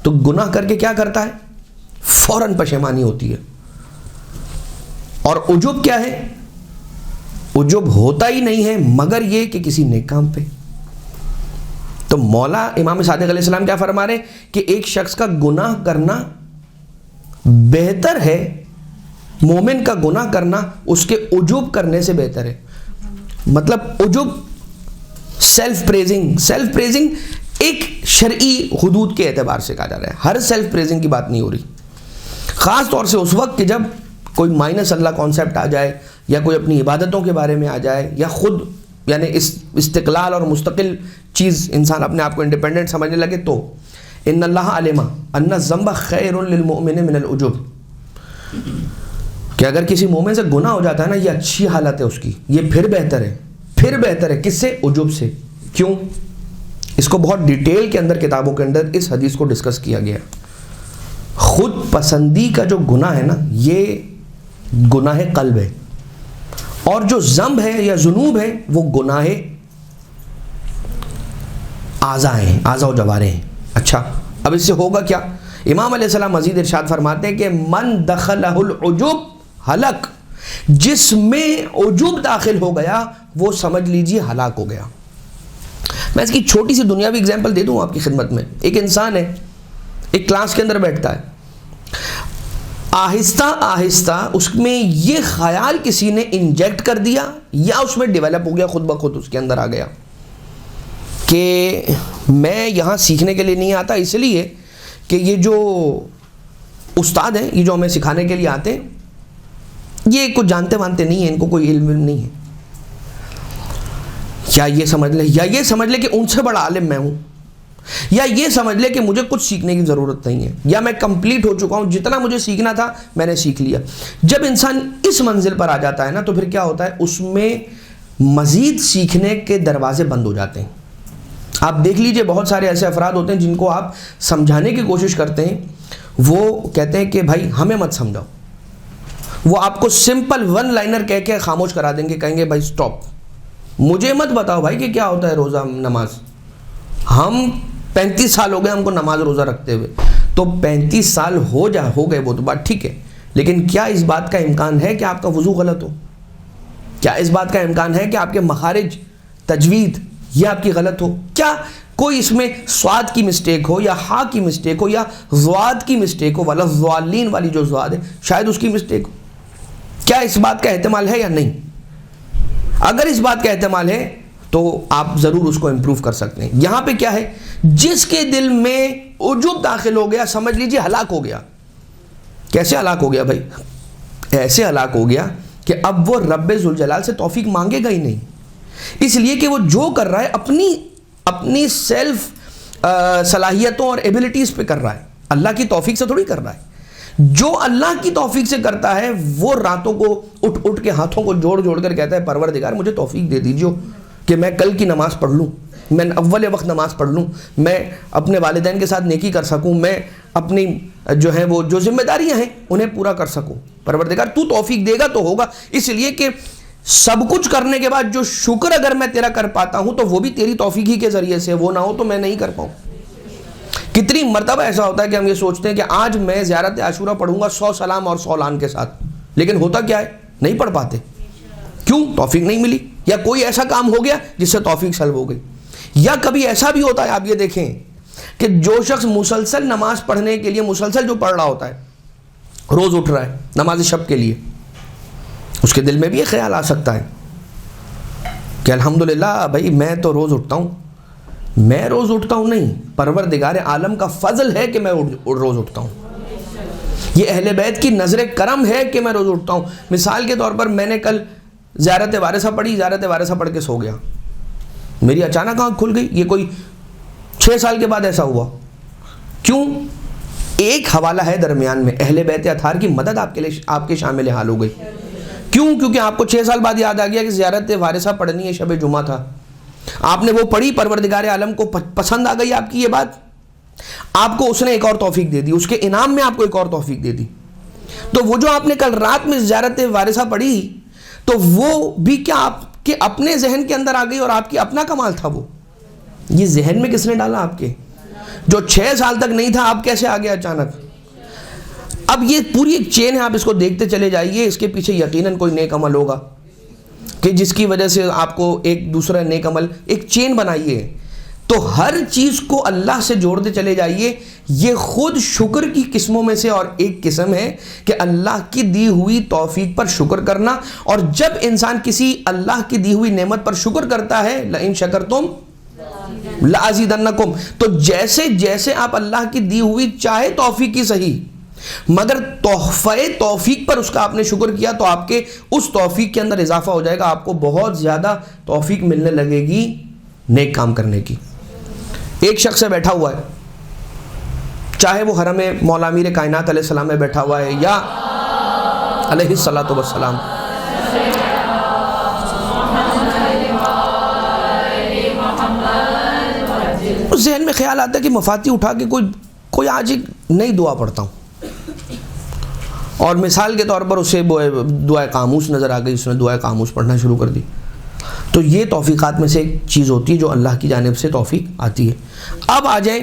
تو گناہ کر کے کیا کرتا ہے؟ فوراً پشیمانی ہوتی ہے۔ اور عجب کیا ہے؟ عجب ہوتا ہی نہیں ہے مگر یہ کہ کسی نیک کام پہ، تو مولا امام صادق علیہ السلام کیا فرما رہے ہیں کہ ایک شخص کا گناہ کرنا بہتر ہے، مومن کا گناہ کرنا اس کے عجب کرنے سے بہتر ہے. مطلب عجب سیلف پریزنگ ایک شرعی حدود کے اعتبار سے کہا جا رہا ہے. ہر سیلف پریزنگ کی بات نہیں ہو رہی، خاص طور سے اس وقت کہ جب کوئی مائنس اللہ کانسیپٹ آ جائے، یا کوئی اپنی عبادتوں کے بارے میں آ جائے، یا خود یعنی استقلال اور مستقل چیز انسان اپنے آپ کو انڈیپینڈنٹ سمجھنے لگے. تو ان اللہ علم ان الذنب خیر للمؤمن من العجب، کہ اگر کسی مومن سے گناہ ہو جاتا ہے نا، یہ اچھی حالت ہے اس کی، یہ پھر بہتر ہے کس سے؟ عجب سے. کیوں؟ اس کو بہت ڈیٹیل کے اندر کتابوں کے اندر اس حدیث کو ڈسکس کیا گیا. خود پسندی کا جو گناہ ہے نا، یہ گناہ قلب ہے، اور جو ذنب ہے یا ذنوب ہے وہ گناہ اعضاء ہیں، اعضاء و جوارح ہیں. اچھا، اب اس سے ہوگا کیا؟ امام علیہ السلام مزید ارشاد فرماتے ہیں کہ من دخلہ العجب ہلک، جس میں عجب داخل ہو گیا وہ سمجھ لیجیے ہلاک ہو گیا. میں اس کی چھوٹی سی دنیاوی اگزامپل دے دوں آپ کی خدمت میں. ایک انسان ہے، ایک کلاس کے اندر بیٹھتا ہے، آہستہ آہستہ اس میں یہ خیال کسی نے انجیکٹ کر دیا یا اس میں ڈیولپ ہو گیا، خود بخود اس کے اندر آ گیا کہ میں یہاں سیکھنے کے لیے نہیں آتا، اس لیے کہ یہ جو استاد ہیں، یہ جو ہمیں سکھانے کے لیے آتے ہیں، یہ کچھ جانتے وانتے نہیں ہیں، ان کو کوئی علم نہیں ہے. یا یہ سمجھ لے کہ ان سے بڑا عالم میں ہوں، یا یہ سمجھ لے کہ مجھے کچھ سیکھنے کی ضرورت نہیں ہے، یا میں کمپلیٹ ہو چکا ہوں، جتنا مجھے سیکھنا تھا میں نے سیکھ لیا. جب انسان اس منزل پر آ جاتا ہے نا، تو پھر کیا ہوتا ہے، اس میں مزید سیکھنے کے دروازے بند ہو جاتے ہیں. آپ دیکھ لیجئے بہت سارے ایسے افراد ہوتے ہیں جن کو آپ سمجھانے کی کوشش کرتے ہیں، وہ کہتے ہیں کہ بھائی ہمیں مت سمجھاؤ. وہ آپ کو سمپل ون لائنر کہہ کے خاموش کرا دیں گے، کہیں گے بھائی سٹاپ، مجھے مت بتاؤ بھائی کہ کیا ہوتا ہے روزہ نماز. ہم 35 سال ہو گئے ہم کو نماز روزہ رکھتے ہوئے. تو 35 سال ہو گئے وہ تو بات ٹھیک ہے، لیکن کیا اس بات کا امکان ہے کہ آپ کا وضو غلط ہو؟ کیا اس بات کا امکان ہے کہ آپ کے مخارج، تجوید یہ آپ کی غلط ہو؟ کیا کوئی اس میں سواد کی مسٹیک ہو، یا ہا کی مسٹیک ہو، یا زواد کی مسٹیک ہو، والا زوالین والی جو زواد ہے شاید اس کی مسٹیک ہو؟ کیا اس بات کا احتمال ہے یا نہیں؟ اگر اس بات کا احتمال ہے تو آپ ضرور اس کو امپروو کر سکتے ہیں. یہاں پہ کیا ہے، جس کے دل میں عجب داخل ہو گیا سمجھ لیجیے ہلاک ہو گیا. کیسے ہلاک ہو گیا بھائی؟ ایسے ہلاک ہو گیا کہ اب وہ رب ذوالجلال سے توفیق مانگے گا ہی نہیں، اس لیے کہ وہ جو کر رہا ہے اپنی سیلف صلاحیتوں اور ایبلٹیز پہ کر رہا ہے، اللہ کی توفیق سے تھوڑی کر رہا ہے. جو اللہ کی توفیق سے کرتا ہے وہ راتوں کو اٹھ کے ہاتھوں کو جوڑ کر کہتا ہے پروردگار مجھے توفیق دے دیجیے کہ میں کل کی نماز پڑھ لوں، میں اول وقت نماز پڑھ لوں، میں اپنے والدین کے ساتھ نیکی کر سکوں، میں اپنی جو ہے وہ جو ذمہ داریاں ہیں انہیں پورا کر سکوں. پروردگار تو توفیق دے گا تو ہوگا، اس لیے کہ سب کچھ کرنے کے بعد جو شکر اگر میں تیرا کر پاتا ہوں تو وہ بھی تیری توفیق ہی کے ذریعے سے، وہ نہ ہو تو میں نہیں کر پاؤں. کتنی مرتبہ ایسا ہوتا ہے کہ ہم یہ سوچتے ہیں کہ آج میں زیارت عاشورہ پڑھوں گا 100 سلام اور 100 لعن کے ساتھ، لیکن ہوتا کیا ہے، نہیں پڑھ پاتے. کیوں؟ توفیق نہیں ملی، یا کوئی ایسا کام ہو گیا جس سے توفیق سلب ہو گئی. یا کبھی ایسا بھی ہوتا ہے، آپ یہ دیکھیں کہ جو شخص مسلسل نماز پڑھنے کے لیے مسلسل جو پڑھ رہا ہوتا ہے، روز اٹھ رہا ہے نماز شب کے لیے، اس کے دل میں بھی یہ خیال آ سکتا ہے کہ الحمدللہ بھائی میں تو روز اٹھتا ہوں. میں روز اٹھتا ہوں نہیں، پروردگار عالم کا فضل ہے کہ میں روز اٹھتا ہوں. یہ اہل بیت کی نظر کرم ہے کہ میں روز اٹھتا ہوں. مثال کے طور پر میں نے کل زیارت وارثہ پڑھی، زیارت وارثہ پڑھ کے سو گیا، میری اچانک آنکھ کھل گئی. یہ کوئی 6 سال کے بعد ایسا ہوا. کیوں؟ ایک حوالہ ہے درمیان میں، اہل بیت اطہار کی مدد آپ کے شامل حال ہو گئی. کیوں؟ کیونکہ آپ کو 6 سال بعد یاد آ گیا کہ زیارت وارثہ پڑھنی ہے، شب جمعہ تھا، آپ نے وہ پڑھی، پروردگار عالم کو پسند آ گئی آپ کی یہ بات، آپ کو اس نے ایک اور توفیق دے دی، اس کے انعام میں آپ کو ایک اور توفیق دے دی. تو وہ جو آپ نے کل رات میں زیارت وارثہ پڑھی، تو وہ بھی کیا آپ کے اپنے ذہن کے اندر آ گئی اور آپ کی اپنا کمال تھا. وہ یہ ذہن میں کس نے ڈالا آپ کے؟ جو 6 سال تک نہیں تھا آپ کیسے آ گیا اچانک؟ اب یہ پوری ایک چین ہے، آپ اس کو دیکھتے چلے جائیے، اس کے پیچھے یقیناً کوئی نیک عمل ہوگا کہ جس کی وجہ سے آپ کو ایک دوسرا نیک عمل، ایک چین بنائیے. تو ہر چیز کو اللہ سے جوڑتے چلے جائیے. یہ خود شکر کی قسموں میں سے اور ایک قسم ہے کہ اللہ کی دی ہوئی توفیق پر شکر کرنا. اور جب انسان کسی اللہ کی دی ہوئی نعمت پر شکر کرتا ہے لئن شکرتم لازیدنکم، تو جیسے جیسے آپ اللہ کی دی ہوئی چاہے توفیق کی صحیح، مگر تحفہ توفیق پر اس کا آپ نے شکر کیا تو آپ کے اس توفیق کے اندر اضافہ ہو جائے گا. آپ کو بہت زیادہ توفیق ملنے لگے گی نیک کام کرنے کی. ایک شخص سے بیٹھا ہوا ہے، چاہے وہ حرم مولا امیر کائنات علیہ السلام میں بیٹھا ہوا ہے یا علیہ الصلاۃ والسلام، اس ذہن میں خیال آتا ہے کہ مفاتیح اٹھا کے کوئی آج ایک نئی دعا پڑھتا ہوں، اور مثال کے طور پر اسے دعائے قاموس نظر آ گئی، اس نے دعائے قاموس پڑھنا شروع کر دی. تو یہ توفیقات میں سے ایک چیز ہوتی ہے جو اللہ کی جانب سے توفیق آتی ہے. اب آ جائیں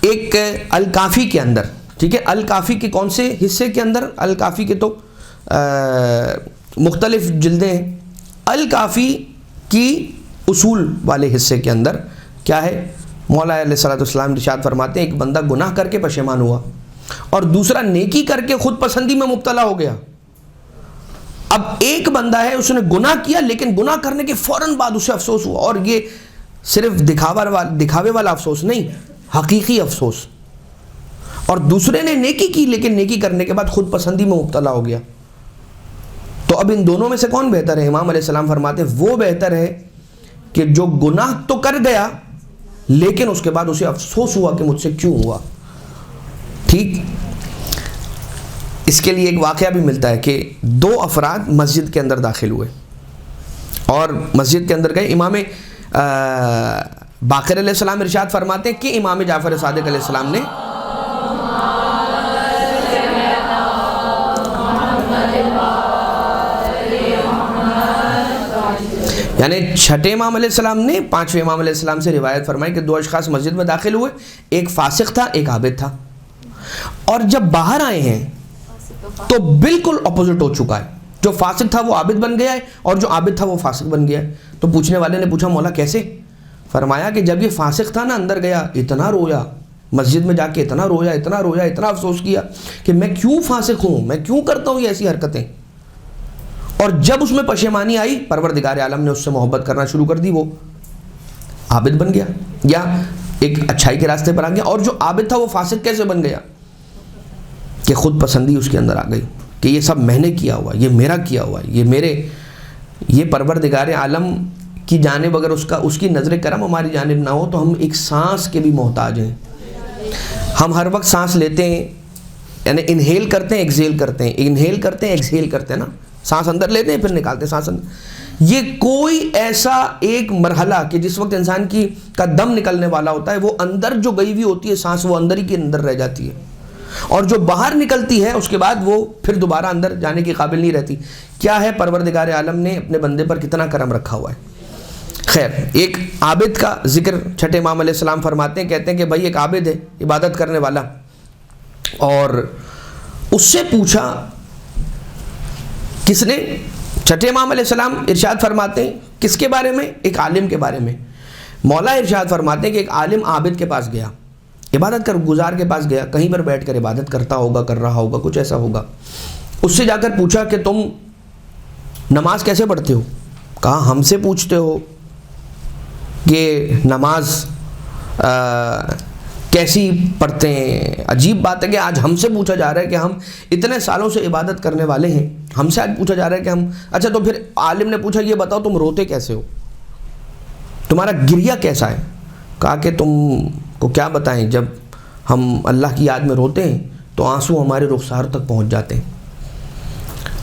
ایک الکافی کے اندر، ٹھیک ہے. الکافی کے کون سے حصے کے اندر؟ الکافی کے تو مختلف جلدیں ہیں. الکافی کی اصول والے حصے کے اندر کیا ہے؟ مولا علیہ الصلوۃ والسلام ارشاد فرماتے ہیں ایک بندہ گناہ کر کے پشیمان ہوا اور دوسرا نیکی کر کے خود پسندی میں مبتلا ہو گیا. اب ایک بندہ ہے اس نے گناہ کیا لیکن گناہ کرنے کے فوراً بعد اسے افسوس ہوا، اور یہ صرف دکھاوے والا افسوس نہیں، حقیقی افسوس. اور دوسرے نے نیکی کی لیکن نیکی کرنے کے بعد خود پسندی میں مبتلا ہو گیا. تو اب ان دونوں میں سے کون بہتر ہے؟ امام علیہ السلام فرماتے ہیں وہ بہتر ہے کہ جو گناہ تو کر گیا لیکن اس کے بعد اسے افسوس ہوا کہ مجھ سے کیوں ہوا. ٹھیک. اس کے لیے ایک واقعہ بھی ملتا ہے کہ دو افراد مسجد کے اندر داخل ہوئے اور مسجد کے اندر گئے. امام باقر علیہ السلام ارشاد فرماتے ہیں کہ امام جعفر صادق علیہ السلام نے یعنی چھٹے امام علیہ السلام نے پانچویں امام علیہ السلام سے روایت فرمائی کہ دو اشخاص مسجد میں داخل ہوئے، ایک فاسق تھا ایک عابد تھا. اور جب باہر آئے ہیں تو بالکل اپوزٹ ہو چکا ہے. جو فاسق تھا وہ عابد بن گیا ہے اور جو عابد تھا وہ فاسق بن گیا ہے. تو پوچھنے والے نے پوچھا مولا کیسے؟ فرمایا کہ جب یہ فاسق تھا نا اندر گیا اتنا رویا، مسجد میں جا کے اتنا رویا اتنا افسوس کیا کہ میں کیوں فاسق ہوں، میں کیوں کرتا ہوں یہ ایسی حرکتیں. اور جب اس میں پشیمانی آئی پروردگار عالم نے اس سے محبت کرنا شروع کر دی، وہ عابد بن گیا یا ایک اچھائی کے راستے پر آ گیا. اور جو عابد تھا وہ فاسق کیسے بن گیا؟ کہ خود پسندی اس کے اندر آ گئی کہ یہ سب میں نے کیا ہوا، یہ میرا کیا ہوا، یہ پروردگار عالم کی جانب اگر اس کی نظر کرم ہماری جانب نہ ہو تو ہم ایک سانس کے بھی محتاج ہیں. ہم ہر وقت سانس لیتے ہیں یعنی انہیل کرتے ہیں ایکسہیل کرتے ہیں، انہیل کرتے ہیں ایکسہیل کرتے ہیں نا، سانس اندر لیتے ہیں پھر نکالتے ہیں سانس اندر. یہ کوئی ایسا ایک مرحلہ کہ جس وقت انسان کا دم نکلنے والا ہوتا ہے وہ اندر جو گئی ہوئی ہوتی ہے سانس وہ اندر ہی کے اندر رہ جاتی ہے، اور جو باہر نکلتی ہے اس کے بعد وہ پھر دوبارہ اندر جانے کے قابل نہیں رہتی. کیا ہے پروردگار عالم نے اپنے بندے پر کتنا کرم رکھا ہوا ہے. خیر، ایک عابد کا ذکر چھٹے امام علیہ السلام فرماتے ہیں، کہتے ہیں کہ بھائی ایک عابد ہے عبادت کرنے والا، اور اس سے پوچھا کس نے؟ چھٹے امام علیہ السلام ارشاد فرماتے ہیں کس کے بارے میں؟ ایک عالم کے بارے میں. مولا ارشاد فرماتے ہیں کہ ایک عالم عابد کے پاس گیا، عبادت کر گزار کے پاس گیا، کہیں پر بیٹھ کر عبادت کرتا ہوگا، کر رہا ہوگا، کچھ ایسا ہوگا. اس سے جا کر پوچھا کہ تم نماز کیسے پڑھتے ہو؟ کہا ہم سے پوچھتے ہو کہ نماز کیسی پڑھتے ہیں؟ عجیب بات ہے کہ آج ہم سے پوچھا جا رہا ہے کہ ہم اتنے سالوں سے عبادت کرنے والے ہیں، ہم سے آج پوچھا جا رہا ہے کہ ہم اچھا. تو پھر عالم نے پوچھا یہ بتاؤ تم روتے کیسے ہو، تمہارا گریہ کیسا ہے؟ کہا کہ تم کو کیا بتائیں، جب ہم اللہ کی یاد میں روتے ہیں تو آنسو ہمارے رخسار تک پہنچ جاتے ہیں.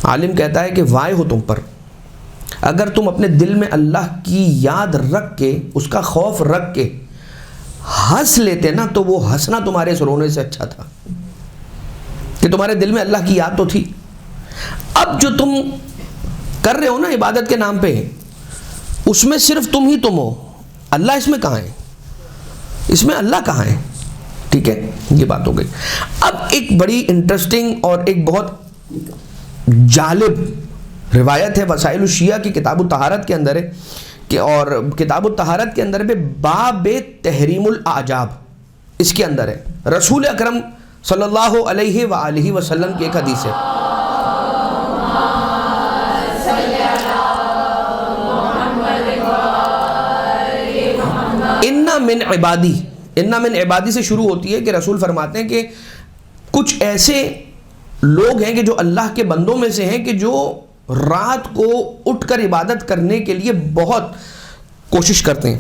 عالم کہتا ہے کہ وائے ہو تم پر، اگر تم اپنے دل میں اللہ کی یاد رکھ کے، اس کا خوف رکھ کے ہنس لیتے نا تو وہ ہنسنا تمہارے اس رونے سے اچھا تھا کہ تمہارے دل میں اللہ کی یاد تو تھی. اب جو تم کر رہے ہو نا عبادت کے نام پہ، اس میں صرف تم ہی تم ہو، اللہ اس میں کہاں ہے؟ اس میں اللہ کہاں ہے؟ ٹھیک ہے، یہ بات ہو گئی. اب ایک بڑی انٹرسٹنگ اور ایک بہت جالب روایت ہے، وسائل الشیعہ کی کتاب الطہارت کے اندر ہے کہ اور کتاب الطہارت کے اندر بھی باب تحریم الاعجاب اس کے اندر ہے. رسول اکرم صلی اللہ علیہ وآلہ وسلم کی ایک حدیث ہے, ان من عبادی سے شروع ہوتی ہے کہ رسول فرماتے ہیں کہ کچھ ایسے لوگ ہیں کہ جو اللہ کے بندوں میں سے ہیں کہ جو رات کو اٹھ کر عبادت کرنے کے لیے بہت کوشش کرتے ہیں.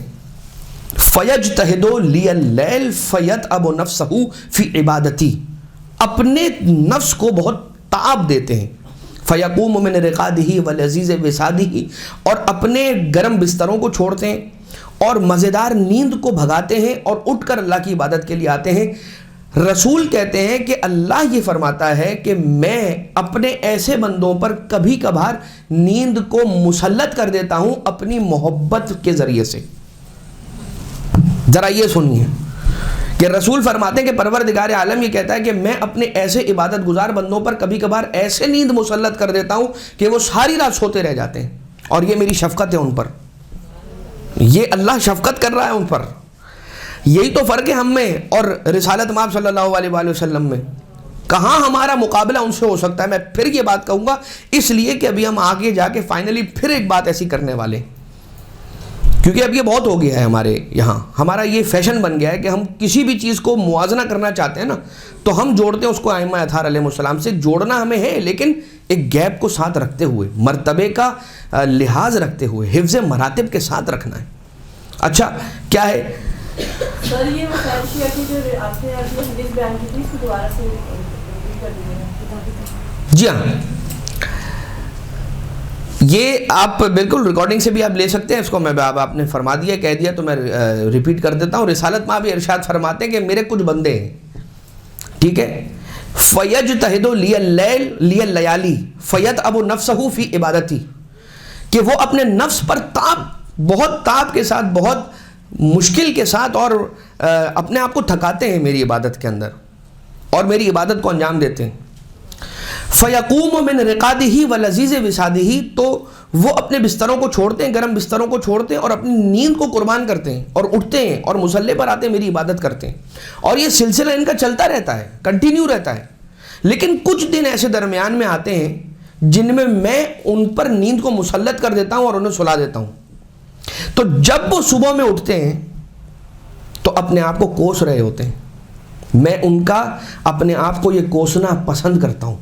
فَيَجْتَهِدُ لِيَ اللَّيْلِ فَيَتْعَبُ نَفْسَهُ فِي عِبَادَتِي, اپنے نفس کو بہت تعب دیتے ہیں. فَيَقُومُ مِنْ رِقَادِهِ وَلَذِيذِ وِسَادِهِ, اور اپنے گرم بستروں کو چھوڑتے ہیں اور مزیدار نیند کو بھگاتے ہیں اور اٹھ کر اللہ کی عبادت کے لیے آتے ہیں. رسول کہتے ہیں کہ اللہ یہ فرماتا ہے کہ میں اپنے ایسے بندوں پر کبھی کبھار نیند کو مسلط کر دیتا ہوں اپنی محبت کے ذریعے سے. ذرا یہ سنیے کہ رسول فرماتے ہیں کہ پروردگار عالم یہ کہتا ہے کہ میں اپنے ایسے عبادت گزار بندوں پر کبھی کبھار ایسے نیند مسلط کر دیتا ہوں کہ وہ ساری رات سوتے رہ جاتے ہیں, اور یہ میری شفقت ہے ان پر. یہ اللہ شفقت کر رہا ہے ان پر. یہی تو فرق ہے ہم میں اور رسالت مآب صلی اللہ علیہ وآلہ وسلم میں. کہاں ہمارا مقابلہ ان سے ہو سکتا ہے. میں پھر یہ بات کہوں گا اس لیے کہ ابھی ہم آگے جا کے فائنلی پھر ایک بات ایسی کرنے والے, کیونکہ اب یہ بہت ہو گیا ہے ہمارے یہاں. ہمارا یہ فیشن بن گیا ہے کہ ہم کسی بھی چیز کو موازنہ کرنا چاہتے ہیں نا تو ہم جوڑتے ہیں اس کو ائمہ اطہار علیہ السلام سے. جوڑنا ہمیں ہے لیکن ایک گیپ کو ساتھ رکھتے ہوئے, مرتبے کا لحاظ رکھتے ہوئے, حفظ مراتب کے ساتھ رکھنا ہے. اچھا کیا ہے سر یہ مسائل شیعہ کی جو آپ نے حدیث بیان کی تھی اس کو دوبارہ سے کر دیجیے. جی ہاں, یہ آپ بالکل ریکارڈنگ سے بھی آپ لے سکتے ہیں اس کو. میں آپ نے فرما دیا کہہ دیا تو میں ریپیٹ کر دیتا ہوں. رسالت مآب بھی ارشاد فرماتے ہیں کہ میرے کچھ بندے ہیں, ٹھیک ہے, فَيَجْتَهِدُ لِيَ اللَّيْلِ لِيَ اللَّيَالِي فَيَتْعَبُ نَفْسَهُ فِي عِبَادَتِي, کہ وہ اپنے نفس پر بہت تاب کے ساتھ, بہت مشکل کے ساتھ اور اپنے آپ کو تھکاتے ہیں میری عبادت کے اندر اور میری عبادت کو انجام دیتے ہیں. فَيَقُومُ مِنْ رِقَادِهِ وَلَذِيذِ وِسَادِهِ, تو وہ اپنے بستروں کو چھوڑتے ہیں, گرم بستروں کو چھوڑتے ہیں اور اپنی نیند کو قربان کرتے ہیں اور اٹھتے ہیں اور مصلی پر آتے ہیں, میری عبادت کرتے ہیں. اور یہ سلسلہ ان کا چلتا رہتا ہے, کنٹینیو رہتا ہے. لیکن کچھ دن ایسے درمیان میں آتے ہیں جن میں ان پر نیند کو مسلط کر دیتا ہوں اور انہیں سلا دیتا ہوں. تو جب وہ صبح میں اٹھتے ہیں تو اپنے آپ کو کوس رہے ہوتے ہیں. میں ان کا اپنے آپ کو یہ کوسنا پسند کرتا ہوں.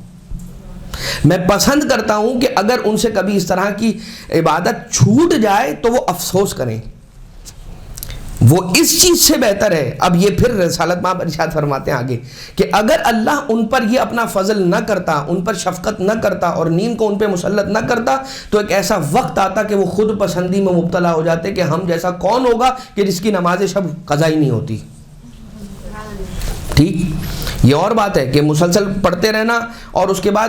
میں پسند کرتا ہوں کہ اگر ان سے کبھی اس طرح کی عبادت چھوٹ جائے تو وہ افسوس کریں. وہ اس چیز سے بہتر ہے. اب یہ پھر رسالت مآب ارشاد فرماتے ہیں آگے کہ اگر اللہ ان پر یہ اپنا فضل نہ کرتا, ان پر شفقت نہ کرتا اور نیند کو ان پہ مسلط نہ کرتا تو ایک ایسا وقت آتا کہ وہ خود پسندی میں مبتلا ہو جاتے کہ ہم جیسا کون ہوگا کہ جس کی نماز شب قضا ہی نہیں ہوتی. ٹھیک, یہ اور بات ہے کہ مسلسل پڑھتے رہنا اور اس کے بعد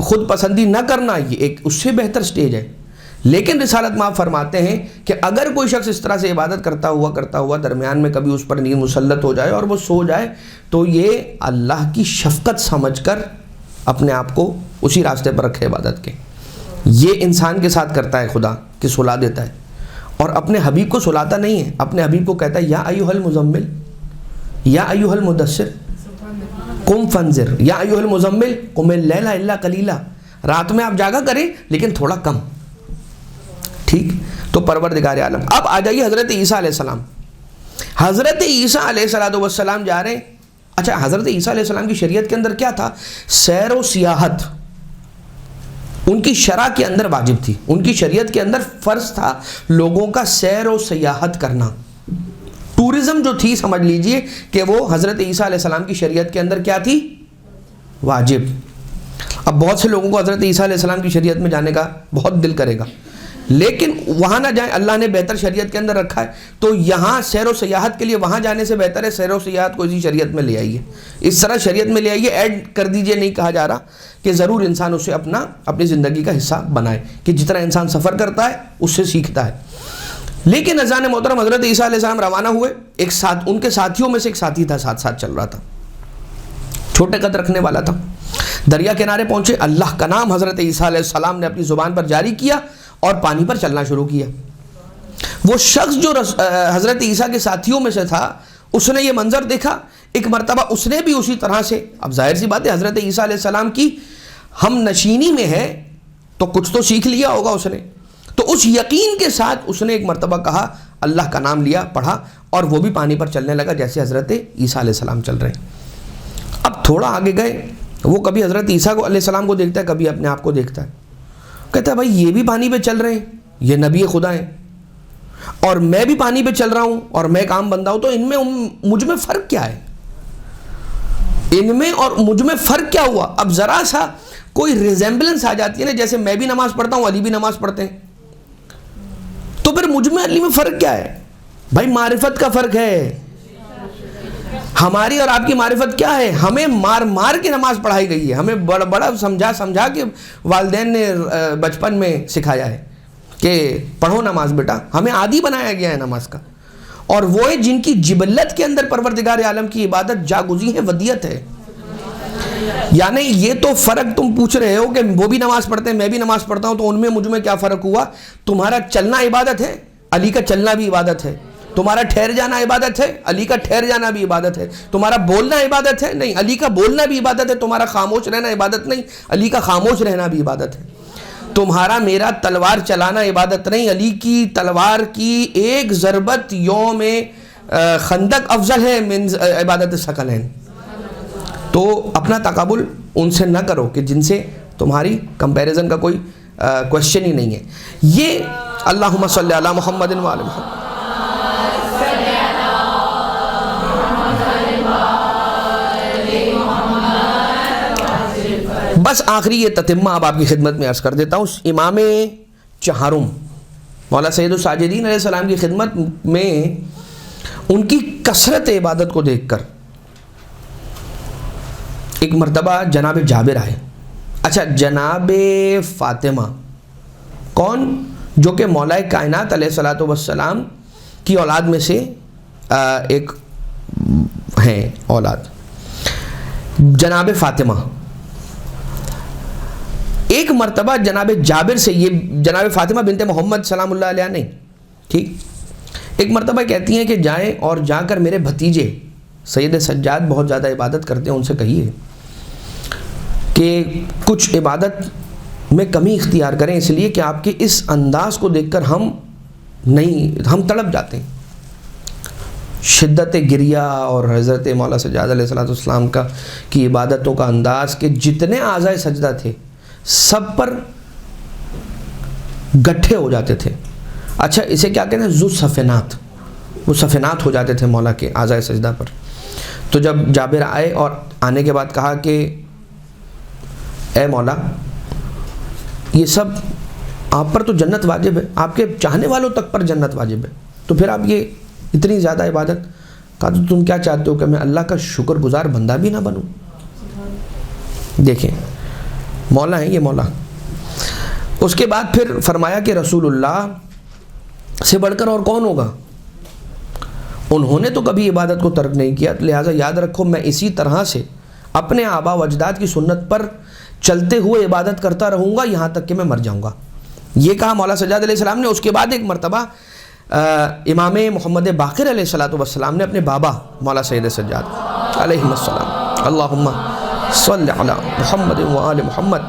خود پسندی نہ کرنا, یہ ایک اس سے بہتر سٹیج ہے. لیکن رسالت مآب فرماتے ہیں کہ اگر کوئی شخص اس طرح سے عبادت کرتا ہوا درمیان میں کبھی اس پر نیند مسلط ہو جائے اور وہ سو جائے تو یہ اللہ کی شفقت سمجھ کر اپنے آپ کو اسی راستے پر رکھے عبادت کے. یہ انسان کے ساتھ کرتا ہے خدا کہ سلا دیتا ہے, اور اپنے حبیب کو سلاتا نہیں ہے. اپنے حبیب کو کہتا ہے یا ایھا المزمل یا ایھا المدثر قم فانذر یا ایھا المزمل قم اللیل الا قلیلا. رات میں آپ جاگا کریں لیکن تھوڑا کم. ٹھیک, تو پروردگار عالم. اب آ جائیے حضرت عیسیٰ علیہ السلام. حضرت عیسیٰ علیہ السلام جا رہے ہیں. اچھا, حضرت عیسیٰ علیہ السلام کی شریعت کے اندر کیا تھا؟ سیر و سیاحت ان کی شرع کے اندر واجب تھی. ان کی شریعت کے اندر فرض تھا لوگوں کا سیر و سیاحت کرنا. ٹورزم جو تھی سمجھ لیجئے کہ وہ حضرت عیسیٰ علیہ السلام کی شریعت کے اندر کیا تھی؟ واجب. اب بہت سے لوگوں کو حضرت عیسیٰ علیہ السلام کی شریعت میں جانے کا بہت دل کرے گا, لیکن وہاں نہ جائیں. اللہ نے بہتر شریعت کے اندر رکھا ہے, تو یہاں سیر و سیاحت کے لیے وہاں جانے سے بہتر ہے سیر و سیاحت کو اسی شریعت میں لے آئیے. اس طرح شریعت میں لے آئیے, ایڈ کر دیجئے. نہیں کہا جا رہا کہ ضرور انسان اسے اپنی زندگی کا حصہ بنائے, کہ جتنا انسان سفر کرتا ہے اس سے سیکھتا ہے. لیکن اذان محترم حضرت عیسیٰ علیہ السلام روانہ ہوئے. ایک ساتھ ان کے ساتھیوں میں سے ایک ساتھی تھا, ساتھ چل رہا تھا, چھوٹے قد رکھنے والا تھا. دریا کنارے پہنچے, اللہ کا نام حضرت عیسیٰ علیہ السلام نے اپنی زبان پر جاری کیا اور پانی پر چلنا شروع کیا. وہ شخص جو حضرت عیسیٰ کے ساتھیوں میں سے تھا اس نے یہ منظر دیکھا. ایک مرتبہ اس نے بھی اسی طرح سے, اب ظاہر سی بات ہے حضرت عیسیٰ علیہ السلام کی ہم نشینی میں ہے تو کچھ تو سیکھ لیا ہوگا اس نے, تو اس یقین کے ساتھ اس نے ایک مرتبہ کہا, اللہ کا نام لیا, پڑھا, اور وہ بھی پانی پر چلنے لگا جیسے حضرت عیسیٰ علیہ السلام چل رہے ہیں. اب تھوڑا آگے گئے, وہ کبھی حضرت عیسیٰ کو علیہ السلام کو دیکھتا ہے, کبھی اپنے آپ کو دیکھتا ہے, کہتا ہے بھائی یہ بھی پانی پہ چل رہے ہیں, یہ نبی خدا ہیں, اور میں بھی پانی پہ چل رہا ہوں اور میں کام بندہ ہوں, تو ان میں مجھ میں فرق کیا ہے, ان میں اور مجھ میں فرق کیا ہوا؟ اب ذرا سا کوئی ریزیمبلنس آ جاتی ہے نا, جیسے میں بھی نماز پڑھتا ہوں, علی بھی نماز پڑھتے ہیں, تو پھر مجھ میں علی میں فرق کیا ہے؟ بھائی معرفت کا فرق ہے. ہماری اور آپ کی معرفت کیا ہے؟ ہمیں مار مار کے نماز پڑھائی گئی ہے, ہمیں بڑا بڑا سمجھا کے والدین نے بچپن میں سکھایا ہے کہ پڑھو نماز بیٹا, ہمیں عادی بنایا گیا ہے نماز کا. اور وہ جن کی جبلت کے اندر پروردگار عالم کی عبادت جاگزی ہے, ودیت ہے. یعنی یہ تو فرق تم پوچھ رہے ہو کہ وہ بھی نماز پڑھتے ہیں میں بھی نماز پڑھتا ہوں, تو ان میں مجھ میں کیا فرق ہوا؟ تمہارا چلنا عبادت ہے, علی کا چلنا بھی عبادت ہے. تمہارا ٹھہر جانا عبادت ہے, علی کا ٹھہر جانا بھی عبادت ہے. تمہارا بولنا عبادت ہے, نہیں, علی کا بولنا بھی عبادت ہے. تمہارا خاموش رہنا عبادت نہیں, علی کا خاموش رہنا بھی عبادت ہے. تمہارا میرا تلوار چلانا عبادت نہیں, علی کی تلوار کی ایک ضربت یوم خندق افضل ہے من عبادت ثقلین. تو اپنا تقابل ان سے نہ کرو کہ جن سے تمہاری کمپیریزن کا کوئی کوشچن ہی نہیں ہے. یہ اللہم صلی علی محمد و آل محمد. بس آخری یہ تتمہ اب آپ کی خدمت میں عرض کر دیتا ہوں. امام چہارم مولا سید الساجدین علیہ السلام کی خدمت میں ان کی کثرت عبادت کو دیکھ کر ایک مرتبہ جناب جابر آئے. اچھا, جناب فاطمہ کون؟ جو کہ مولا کائنات علیہ الصلوۃ والسلام کی اولاد میں سے ایک ہیں اولاد, جناب فاطمہ. ایک مرتبہ جناب جابر سے, یہ جناب فاطمہ بنت محمد سلام اللہ علیہ نہیں, ٹھیک, ایک مرتبہ کہتی ہیں کہ جائیں اور جا کر میرے بھتیجے سید سجاد بہت زیادہ عبادت کرتے ہیں, ان سے کہیے کہ کچھ عبادت میں کمی اختیار کریں, اس لیے کہ آپ کے اس انداز کو دیکھ کر ہم تڑپ جاتے ہیں. شدت گریہ اور حضرت مولا سجاد علیہ السلام کی عبادتوں کا انداز کہ جتنے اعضائے سجدہ تھے سب پر گٹھے ہو جاتے تھے. اچھا, اسے کیا کہتے ہیں؟ ذو صفنات, وہ صفنات ہو جاتے تھے مولا کے اعضائے سجدہ پر. تو جب جابر آئے اور آنے کے بعد کہا کہ اے مولا, یہ سب آپ پر تو جنت واجب ہے, آپ کے چاہنے والوں تک پر جنت واجب ہے, تو پھر آپ یہ اتنی زیادہ عبادت. کہا تو تم کیا چاہتے ہو کہ میں اللہ کا شکر گزار بندہ بھی نہ بنوں؟ دیکھیں مولا ہیں یہ مولا. اس کے بعد پھر فرمایا کہ رسول اللہ سے بڑھ کر اور کون ہوگا؟ انہوں نے تو کبھی عبادت کو ترک نہیں کیا, لہٰذا یاد رکھو میں اسی طرح سے اپنے آبا و اجداد کی سنت پر چلتے ہوئے عبادت کرتا رہوں گا یہاں تک کہ میں مر جاؤں گا. یہ کہا مولا سجاد علیہ السلام نے. اس کے بعد ایک مرتبہ امام محمد باقر علیہ السلام نے اپنے بابا مولا سید سجاد علیہ السلام اللہم صلی علی محمد و آل محمد,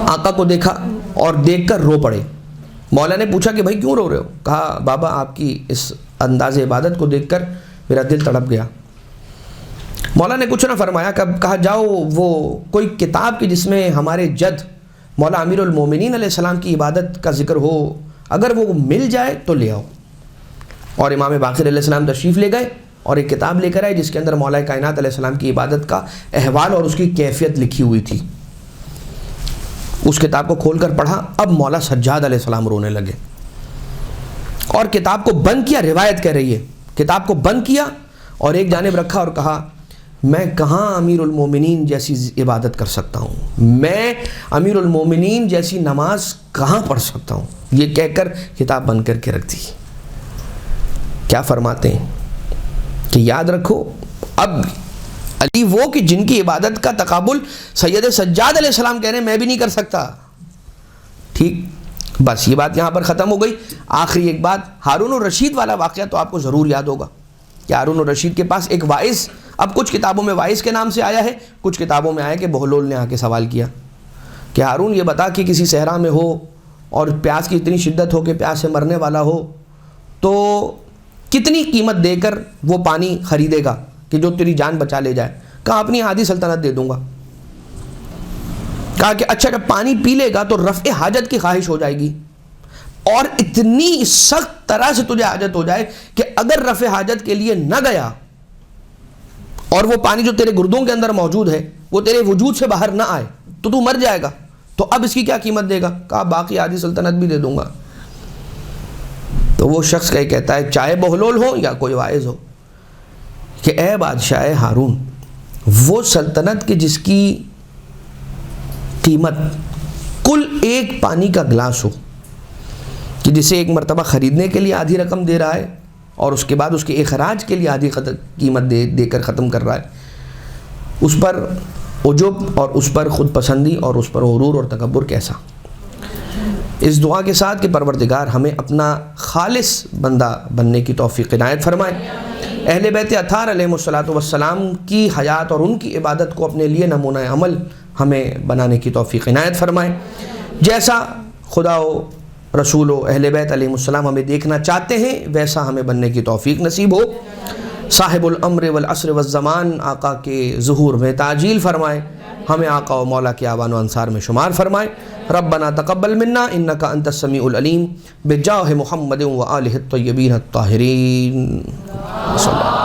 آقا کو دیکھا اور دیکھ کر رو پڑے. مولا نے پوچھا کہ بھائی کیوں رو رہے ہو؟ کہا بابا آپ کی اس انداز عبادت کو دیکھ کر میرا دل تڑپ گیا. مولا نے کچھ نہ فرمایا. کہا جاؤ وہ کوئی کتاب کی جس میں ہمارے جد مولا امیر المومنین علیہ السلام کی عبادت کا ذکر ہو, اگر وہ مل جائے تو لے آؤ. اور امام باقر علیہ السلام تشریف لے گئے اور ایک کتاب لے کر آئے جس کے اندر مولا کائنات علیہ السلام کی عبادت کا احوال اور اس کی کیفیت لکھی ہوئی تھی. اس کتاب کو کھول کر پڑھا. اب مولا سجاد علیہ السلام رونے لگے اور کتاب کو بند کیا. روایت کہہ رہی ہے کتاب کو بند کیا اور ایک جانب رکھا اور کہا میں کہاں امیر المومنین جیسی عبادت کر سکتا ہوں, میں امیر المومنین جیسی نماز کہاں پڑھ سکتا ہوں. یہ کہہ کر کتاب بند کر کے رکھ دی. کیا فرماتے ہیں کہ یاد رکھو اب علی وہ کہ جن کی عبادت کا تقابل سید سجاد علیہ السلام کہہ رہے ہیں میں بھی نہیں کر سکتا, ٹھیک, بس یہ بات یہاں پر ختم ہو گئی. آخری ایک بات، ہارون الرشید والا واقعہ تو آپ کو ضرور یاد ہوگا کہ ہارون الرشید کے پاس ایک وائس، اب کچھ کتابوں میں وائس کے نام سے آیا ہے، کچھ کتابوں میں آیا کہ بہلول نے آ کے سوال کیا کہ ہارون یہ بتا کہ کسی صحرا میں ہو اور پیاس کی اتنی شدت ہو کہ پیاس سے مرنے والا ہو تو کتنی قیمت دے کر وہ پانی خریدے گا کہ جو تیری جان بچا لے جائے؟ کہا اپنی آدھی سلطنت دے دوں گا. کہا کہ اچھا جب پانی پی لے گا تو رفع حاجت کی خواہش ہو جائے گی، اور اتنی سخت طرح سے تجھے حاجت ہو جائے کہ اگر رفع حاجت کے لیے نہ گیا اور وہ پانی جو تیرے گردوں کے اندر موجود ہے وہ تیرے وجود سے باہر نہ آئے تو مر جائے گا، تو اب اس کی کیا قیمت دے گا؟ کہا باقی آدھی سلطنت بھی دے دوں گا. تو وہ شخص کہتا ہے چاہے بہلول ہو یا کوئی واعظ ہو کہ اے بادشاہ ہارون، وہ سلطنت کی جس کی قیمت کل ایک پانی کا گلاس ہو، کہ جسے ایک مرتبہ خریدنے کے لیے آدھی رقم دے رہا ہے اور اس کے بعد اس کے اخراج کے لیے آدھی قیمت دے کر ختم کر رہا ہے، اس پر عجب اور اس پر خود پسندی اور اس پر غرور اور تکبر کیسا؟ اس دعا کے ساتھ کہ پروردگار ہمیں اپنا خالص بندہ بننے کی توفیق عنایت فرمائے، اہل بیت اطہار علیہ السلام کی حیات اور ان کی عبادت کو اپنے لیے نمونہ عمل ہمیں بنانے کی توفیق عنایت فرمائے، جیسا خدا و رسول و اہل بیت علیہ السلام ہمیں دیکھنا چاہتے ہیں ویسا ہمیں بننے کی توفیق نصیب ہو. صاحب الامر والعصر والزمان آقا کے ظہور میں تعجیل فرمائے، ہمیں آقا و مولا کے اعوان و انصار میں شمار فرمائے. ربنا تقبل منا انک انت السمیع العلیم بجاہ محمد و آلہ الطیبین الطاہرین. صلی اللہ